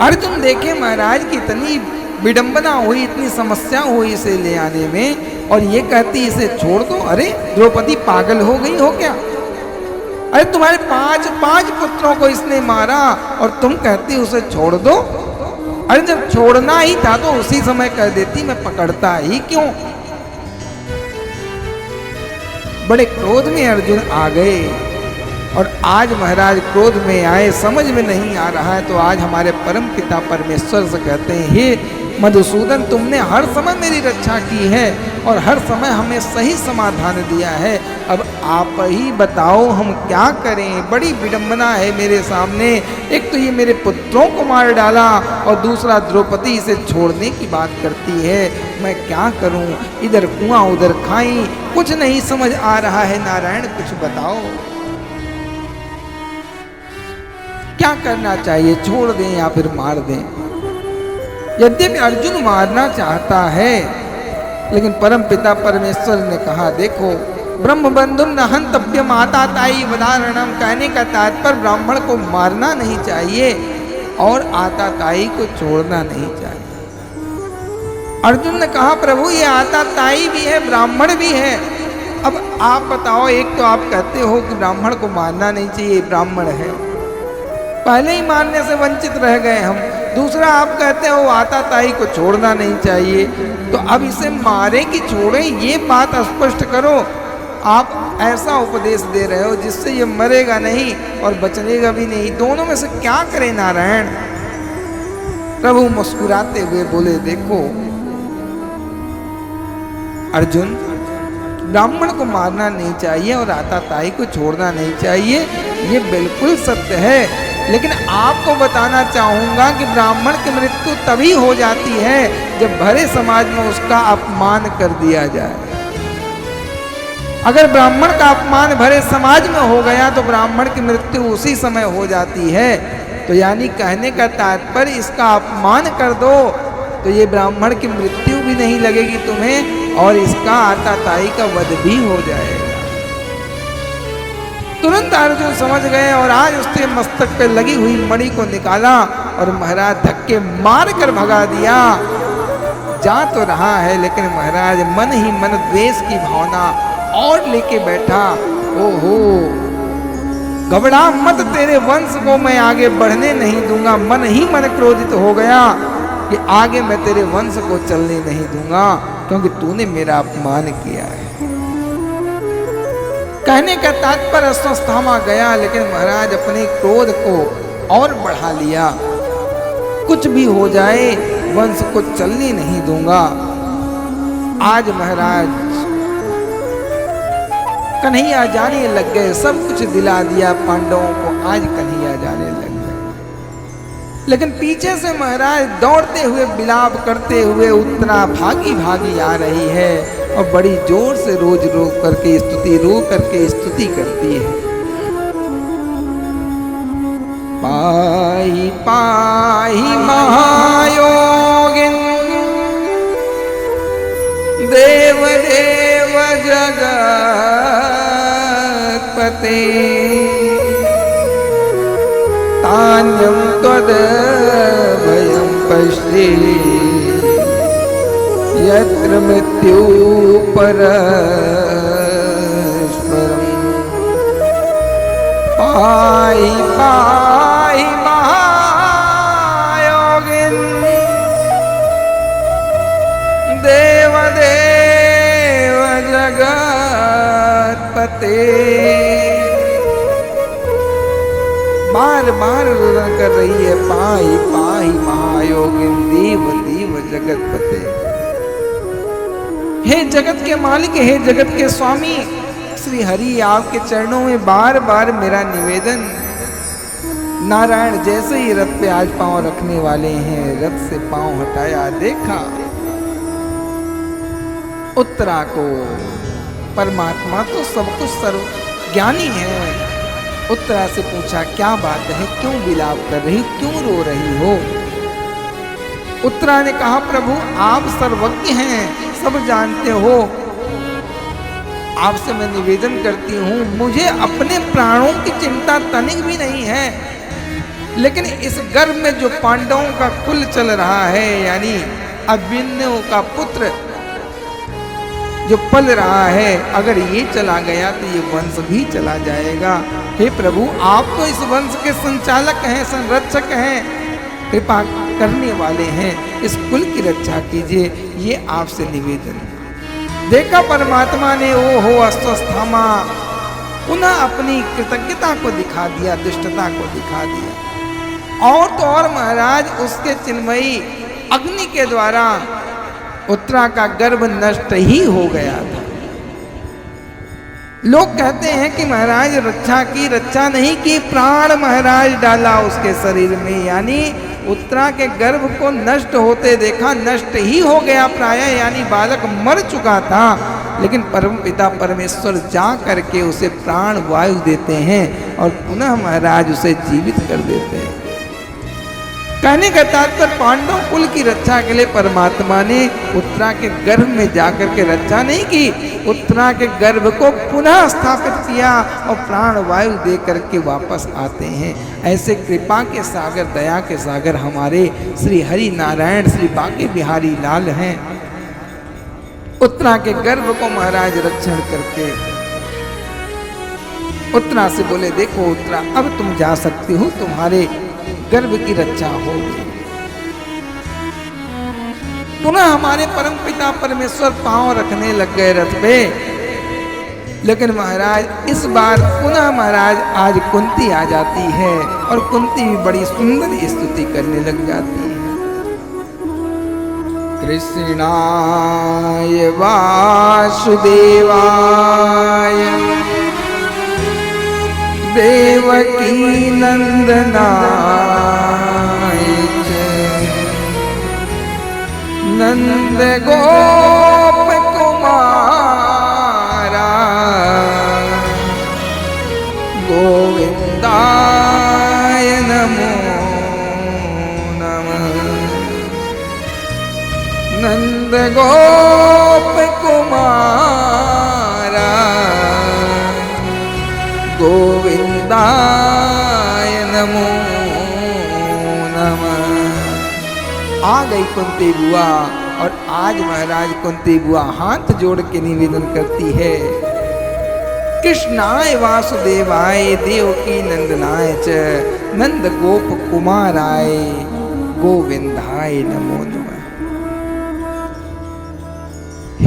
[SPEAKER 3] अर्जुन देखे महाराज की इतनी विडंबना हुई, इतनी समस्या हुई इसे ले आने में, और ये कहती इसे छोड़ दो। अरे द्रौपदी पागल हो गई हो क्या? अरे तुम्हारे 5 पुत्रों को इसने मारा और तुम कहती उसे छोड़ दो। अरे जब छोड़ना ही था तो उसी समय कह देती, मैं पकड़ता ही क्यों। बड़े क्रोध में अर्जुन आ गए। और आज महाराज क्रोध में आए, समझ में नहीं आ रहा है, तो आज हमारे परम पिता परमेश्वर से कहते हैं, हे मधुसूदन, तुमने हर समय मेरी रक्षा की है और हर समय हमें सही समाधान दिया है। अब आप ही बताओ हम क्या करें। बड़ी विडंबना है मेरे सामने। एक तो ये मेरे पुत्रों को मार डाला और दूसरा द्रौपदी इसे छोड़ने की बात करती है। मैं क्या करूं, इधर कुआं उधर खाई, कुछ नहीं समझ आ रहा है। नारायण कुछ बताओ, क्या करना चाहिए, छोड़ दें या फिर मार दें। यद्यपि अर्जुन मारना चाहता है, लेकिन परम पिता परमेश्वर ने कहा, देखो ब्रह्म बंधु न हंतव्य माता ताई वदारणम। कहने का तात्पर्य ब्राह्मण को मारना नहीं चाहिए और आता ताई को छोड़ना नहीं चाहिए। अर्जुन ने कहा, प्रभु ये आता ताई भी है, ब्राह्मण भी है। अब आप बताओ, एक तो आप कहते हो कि ब्राह्मण को मारना नहीं चाहिए, ब्राह्मण है, पहले ही मारने से वंचित रह गए हम। दूसरा आप कहते हो आता ताई को छोड़ना नहीं चाहिए, तो अब इसे मारे कि छोड़े, ये बात स्पष्ट करो। आप ऐसा उपदेश दे रहे हो जिससे ये मरेगा नहीं और बचनेगा भी नहीं, दोनों में से क्या करें नारायण। प्रभु मुस्कुराते हुए बोले, देखो अर्जुन, ब्राह्मण को मारना नहीं चाहिए और आता ताई को छोड़ना नहीं चाहिए, ये बिल्कुल सत्य है। लेकिन आपको बताना चाहूंगा कि ब्राह्मण की मृत्यु तभी हो जाती है जब भरे समाज में उसका अपमान कर दिया जाए। अगर ब्राह्मण का अपमान भरे समाज में हो गया तो ब्राह्मण की मृत्यु उसी समय हो जाती है। तो यानी कहने का तात्पर्य, इसका अपमान कर दो तो ये ब्राह्मण की मृत्यु भी नहीं लगेगी तुम्हें और इसका आता ताई का वध भी हो जाएगा। तुरंत अर्जुन समझ गए और आज उसके मस्तक पे लगी हुई मणि को निकाला और महाराज धक्के मार कर भगा दिया। जा तो रहा है लेकिन महाराज मन ही मन द्वेष की भावना और लेके बैठा। ओहो, घबरा मत, तेरे वंश को मैं आगे बढ़ने नहीं दूंगा। मन ही मन क्रोधित हो गया कि आगे मैं तेरे वंश को चलने नहीं दूंगा क्योंकि तूने मेरा अपमान किया है। कहने का तात्पर्य अश्वत्थामा गया लेकिन महाराज अपने क्रोध को और बढ़ा लिया। कुछ भी हो जाए वंश को चलने नहीं दूंगा। आज महाराज कन्हैया जाने लग गए, सब कुछ दिला दिया पांडवों को, आज कन्हैया जाने लग गए। लेकिन पीछे से महाराज दौड़ते हुए विलाप करते हुए उत्तरा भागी भागी आ रही है और बड़ी जोर से रोज रो करके स्तुति करती है। पाहि पाहि महायोगिन देव देव जगत्पते तान्यं त्वदभयं पश्ये यत्र मृत्यु परस्परम् पाहि पाहि महायोगिन देव देव जगत्पते। बार बार रोदन कर रही है, पाहि पाहि महायोगिन देव देव जगत्पते। हे जगत के मालिक, हे जगत के स्वामी श्री हरि, आपके चरणों में बार बार मेरा निवेदन। नारायण जैसे ही रथ पे आज पांव रखने वाले हैं, रथ से पांव हटाया, देखा उत्तरा को। परमात्मा तो सब कुछ सर्व ज्ञानी है। उत्तरा से पूछा, क्या बात है, क्यों विलाप कर रही, क्यों रो रही हो? उत्तरा ने कहा, प्रभु आप सर्वज्ञ हैं, सब जानते हो, आपसे मैं निवेदन करती हूँ, मुझे अपने प्राणों की चिंता तनिक भी नहीं है, लेकिन इस गर्भ में जो पांडवों का कुल चल रहा है, यानी अभिमन्यु का पुत्र जो पल रहा है, अगर ये चला गया तो ये वंश भी चला जाएगा। हे प्रभु, आप तो इस वंश के संचालक हैं, संरक्षक हैं, कृपा करने वाले हैं, इस कुल की रक्षा कीजिए, ये आपसे निवेदन। देखा परमात्मा ने ओहो अस्वस्थामा, पुनः अपनी कृतज्ञता को दिखा दिया, दुष्टता को दिखा दिया। और तो और महाराज उसके चिन्मयी अग्नि के द्वारा उत्तरा का गर्भ नष्ट ही हो गया था। लोग कहते हैं कि महाराज रक्षा की, रक्षा नहीं की, प्राण महाराज डाला उसके शरीर में, यानी उत्तरा के गर्भ को नष्ट होते देखा, नष्ट ही हो गया प्राय, यानी बालक मर चुका था, लेकिन परम पिता परमेश्वर जा करके उसे प्राण वायु देते हैं और पुनः महाराज उसे जीवित कर देते हैं। कहने का तात्पर्य, पांडव कुल की रक्षा के लिए परमात्मा ने उत्तरा के गर्भ में जाकर के रक्षा नहीं की, उत्तरा के गर्भ को पुनः स्थापित किया और प्राण वायु दे करके वापस आते हैं। ऐसे कृपा के सागर, दया के सागर हमारे श्री हरि नारायण श्री बांके बिहारी लाल हैं। उत्तरा के गर्भ को महाराज रक्षण करके उत्तरा से बोले, देखो उत्तरा, अब तुम जा सकती हो, तुम्हारे गर्भ की रक्षा होगी। पुनः हमारे परम पिता परमेश्वर पांव रखने लग गए रथ पे, लेकिन महाराज इस बार पुनः महाराज आज कुंती आ जाती है और कुंती भी बड़ी सुंदर स्तुति करने लग जाती है। कृष्णाय वासुदेवाय देवकी नंदनाय च नंद गोप कुमारा गोविंदाय नमो नमः। नंद गोप कुमारा गोविंदाय नमो नमः। आ गई कुंती बुआ और आज महाराज कुंती बुआ हाथ जोड़ के निवेदन करती है, कृष्णाय वासुदेवाय देवकी नंदनाय च नंद गोप कुमाराय गोविंदाय नमो नमः।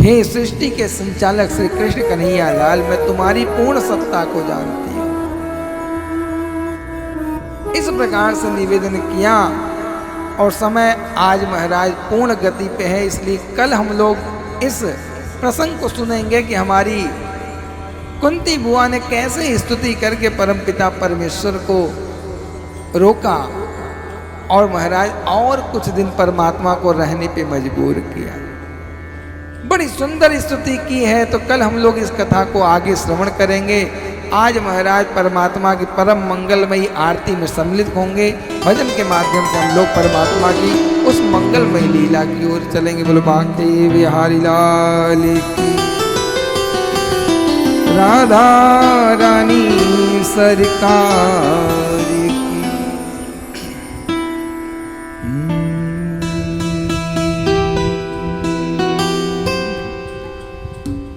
[SPEAKER 3] हे सृष्टि के संचालक श्री कृष्ण कन्हैया लाल, मैं तुम्हारी पूर्ण सत्ता को जानती हूं। इस प्रकार से निवेदन किया और समय आज महाराज पूर्ण गति पे है, इसलिए कल हम लोग इस प्रसंग को सुनेंगे कि हमारी कुंती बुआ ने कैसे स्तुति करके परमपिता परमेश्वर को रोका और महाराज और कुछ दिन परमात्मा को रहने पे मजबूर किया। बड़ी सुंदर स्तुति की है। तो कल हम लोग इस कथा को आगे श्रवण करेंगे। आज महाराज परमात्मा की परम मंगलमयी आरती में सम्मिलित होंगे। भजन के माध्यम से हम लोग परमात्मा की उस मंगलमयी लीला की ओर चलेंगे। बोलो बांके बिहारी लाल की, राधा रानी सरकार की।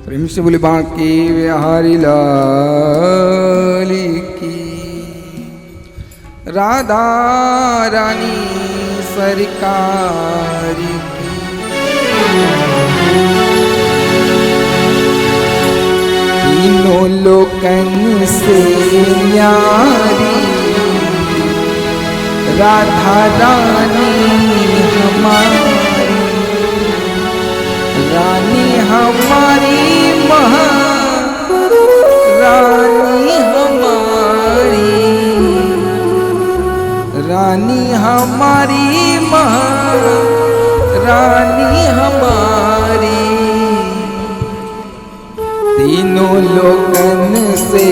[SPEAKER 3] प्रेम से बोले बांके बिहारी लाल की, राधा रानी सरकार की। तीनों लोकन से न्यारी राधा रानी हमारी, रानी हमारी रानी हमारी, रानी हमारी रानी हमारी। तीनों लोकन से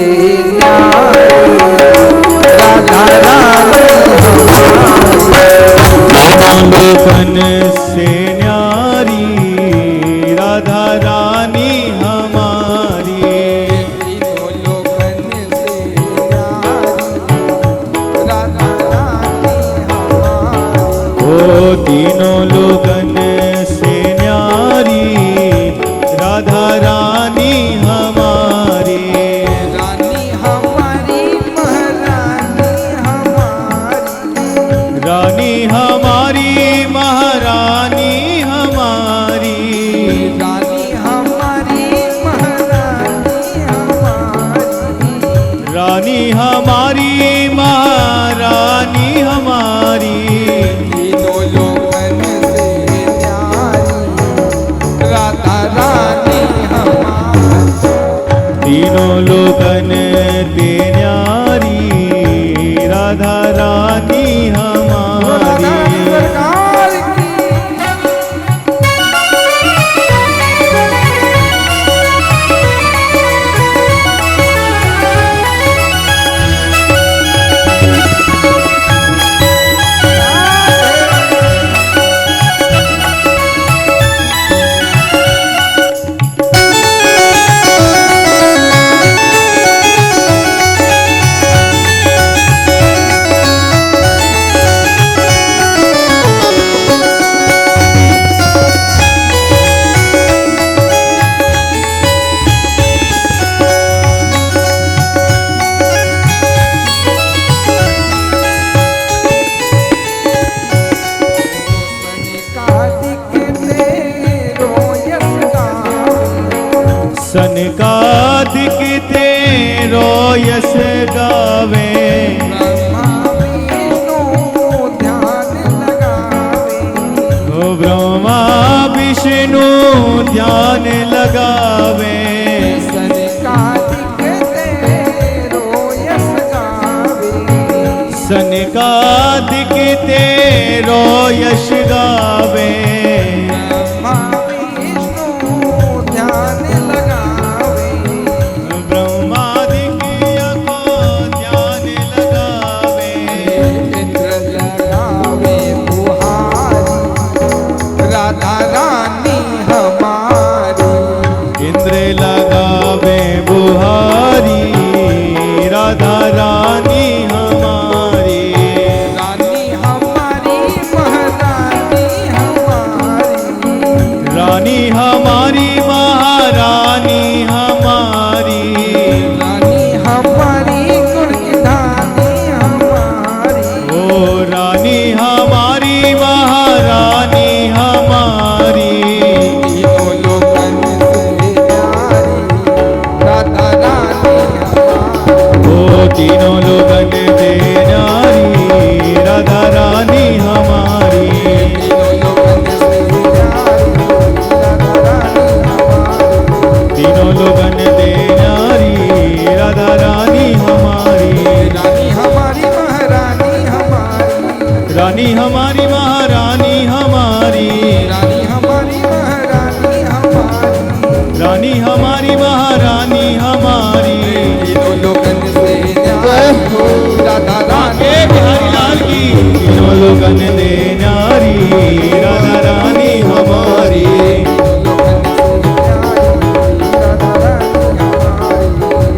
[SPEAKER 3] राधा रानी
[SPEAKER 1] लोकन से न्यारी राधा रानी हमारी।
[SPEAKER 3] तीनों लोकन से राधा रानी हमारी।
[SPEAKER 1] ओ तीनों लोकन से न्यारी राधा रानी हमारी।
[SPEAKER 3] रानी हमारी महारानी हमारी,
[SPEAKER 1] रानी हमारी महारानी हमारी,
[SPEAKER 3] रानी हमारी महारानी हमारी।
[SPEAKER 1] रानी हमारी महारानी हमारी।
[SPEAKER 3] तीनों लोकन से न्यारी राधा रानी हमारी।
[SPEAKER 1] तीनों लोकन ते न्यारी राधा रानी हमारी।
[SPEAKER 3] सरकार की
[SPEAKER 1] सनकादिक तेरो यश गावे। ब्रह्मा विष्णु ध्यान लगावे।
[SPEAKER 3] सनकादिक तेरो यश गावे।
[SPEAKER 1] सनकादिक तेरो यश गावे। राधा रानी हमारी,
[SPEAKER 3] रानी हमारी महारानी हमारी।
[SPEAKER 1] रानी हमारी महारानी हमारी,
[SPEAKER 3] रानी हमारी महारानी हमारी,
[SPEAKER 1] रानी हमारी महारानी हमारी,
[SPEAKER 3] तीनों लोगन से न्यारी हो राधा रानी
[SPEAKER 1] के बिहारी लाल की, तीनों लोगन दे न्यारी राधा रानी हमारी,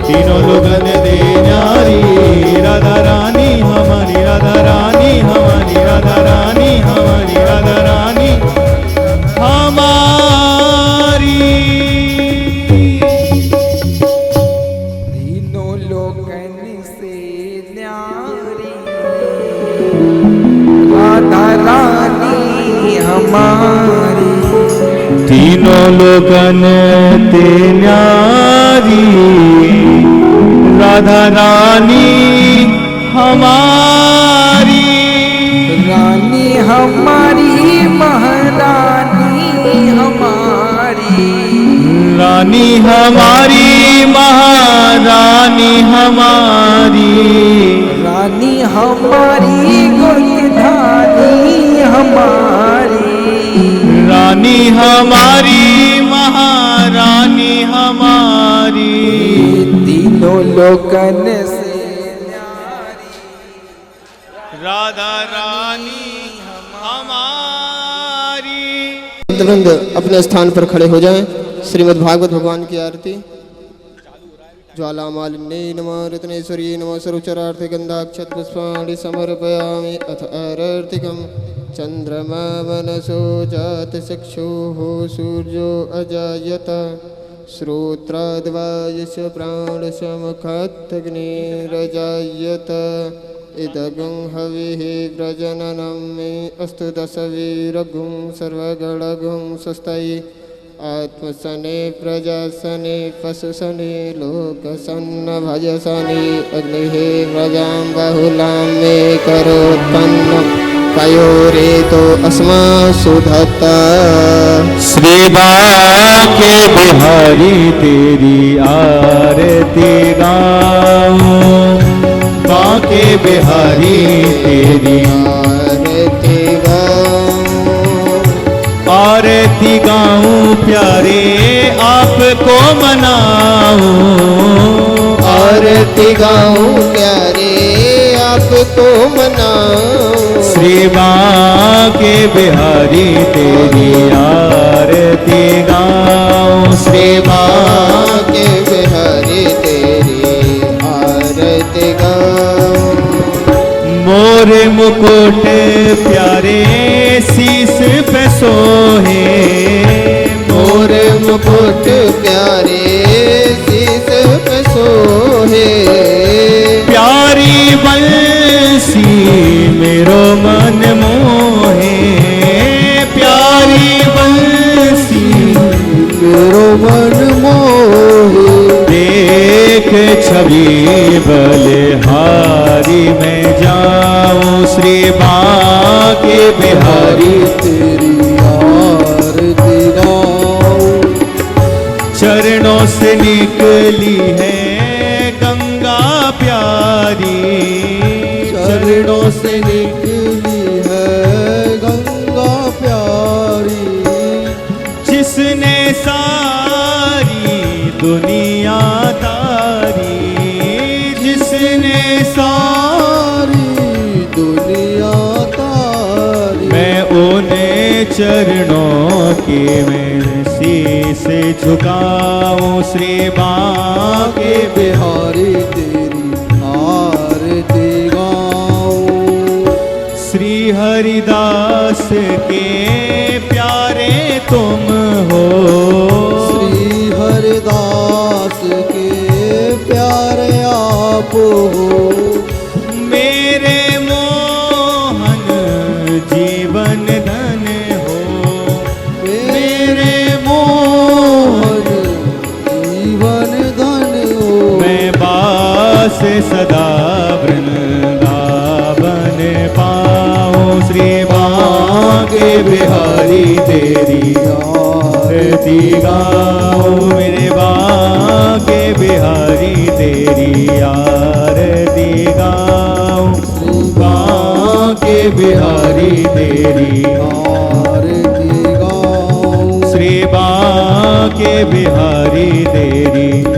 [SPEAKER 1] तीनों लोगन दे न्यारी राधा रानी हमारी, राधा रानी हमारी, राधा रानी हमारी, राधा रानी हमारी।
[SPEAKER 3] तीनों लोगन से न्यारी राधा रानी हमारी,
[SPEAKER 1] तीनों लोगन ते न्यारी राधा रानी हमारी,
[SPEAKER 3] रानी हमारी महारानी हमारी,
[SPEAKER 1] रानी हमारी महारानी हमारी,
[SPEAKER 3] रानी हमारी गुणधानी हमारी,
[SPEAKER 1] रानी हमारी महारानी हमारी,
[SPEAKER 3] तीनों लोगन से न्यारी
[SPEAKER 1] राधा रानी हमारी।
[SPEAKER 4] वृंद अपने स्थान पर खड़े हो जाएं। श्रीमद् भागवत भगवान की आरती। ज्वाला मालिन्ये नमः रत्नेश्वर्ये नमः सर्वचरार्थे गन्धाक्षत पुष्पाणि समर्पयामि अथ आरतिकं चन्द्रमा मनसो जातचक्षुः सूर्यो अजायत श्रोत्राद्वायुष प्राणसमुखात्तग्निरजायत इदगुं हविः प्रजननं मे अस्तु दशवीरगुं सर्वगणगुं स्वस्ति आत्मसने प्रजासने पशुसने लोकसन्न भजसने अग्निः प्रजां बहुलां मे करोत्पन्नं पयोरेतो अस्मासु धत्ता।
[SPEAKER 1] श्री बांके बिहारी तेरी आरती गाऊं, बांके बिहारी तेरी
[SPEAKER 4] आरती गाऊं,
[SPEAKER 1] आरती गाऊं प्यारे आपको मनाऊं,
[SPEAKER 4] आरती गाऊं प्यारे आपको मनाऊं।
[SPEAKER 1] श्री बांके बिहारी तेरी आरती गाऊं, श्री
[SPEAKER 4] बांके बिहारी तेरी आरती गाऊं।
[SPEAKER 1] मोर मुकुट प्यारे शीस पे सोहे,
[SPEAKER 4] मोर मुकुट प्यारे शीस पे सोहे,
[SPEAKER 1] प्यारी बंसी मेरो मन मोहे, प्यारी बंसी
[SPEAKER 4] मेरो मन मोहे।
[SPEAKER 1] देख छवि बलिहारी में जाऊं, श्री बांके बिहारी
[SPEAKER 4] तेरी आरती गाऊं।
[SPEAKER 1] चरणों से निकली है गंगा प्यारी,
[SPEAKER 4] चरणों से निकली है गंगा प्यारी,
[SPEAKER 1] जिसने सारी दुनिया तारी, जिसने
[SPEAKER 4] सारी दुनिया तारी।
[SPEAKER 1] मैं उन्हें चरणों की मैं शीस झुकाऊं, श्री बांके
[SPEAKER 4] बिहारी तेरी आरती गाऊं।
[SPEAKER 1] श्री हरिदास के प्यारे तुम हो,
[SPEAKER 4] श्री हरिदास के प्यारे आप हो,
[SPEAKER 1] मेरे मोहन जीवन धन हो,
[SPEAKER 4] मेरे मोहन जीवन धन हो।
[SPEAKER 1] मैं बात बिहारी तेरी
[SPEAKER 5] आरती गाऊं
[SPEAKER 1] श्री बांके बिहारी तेरी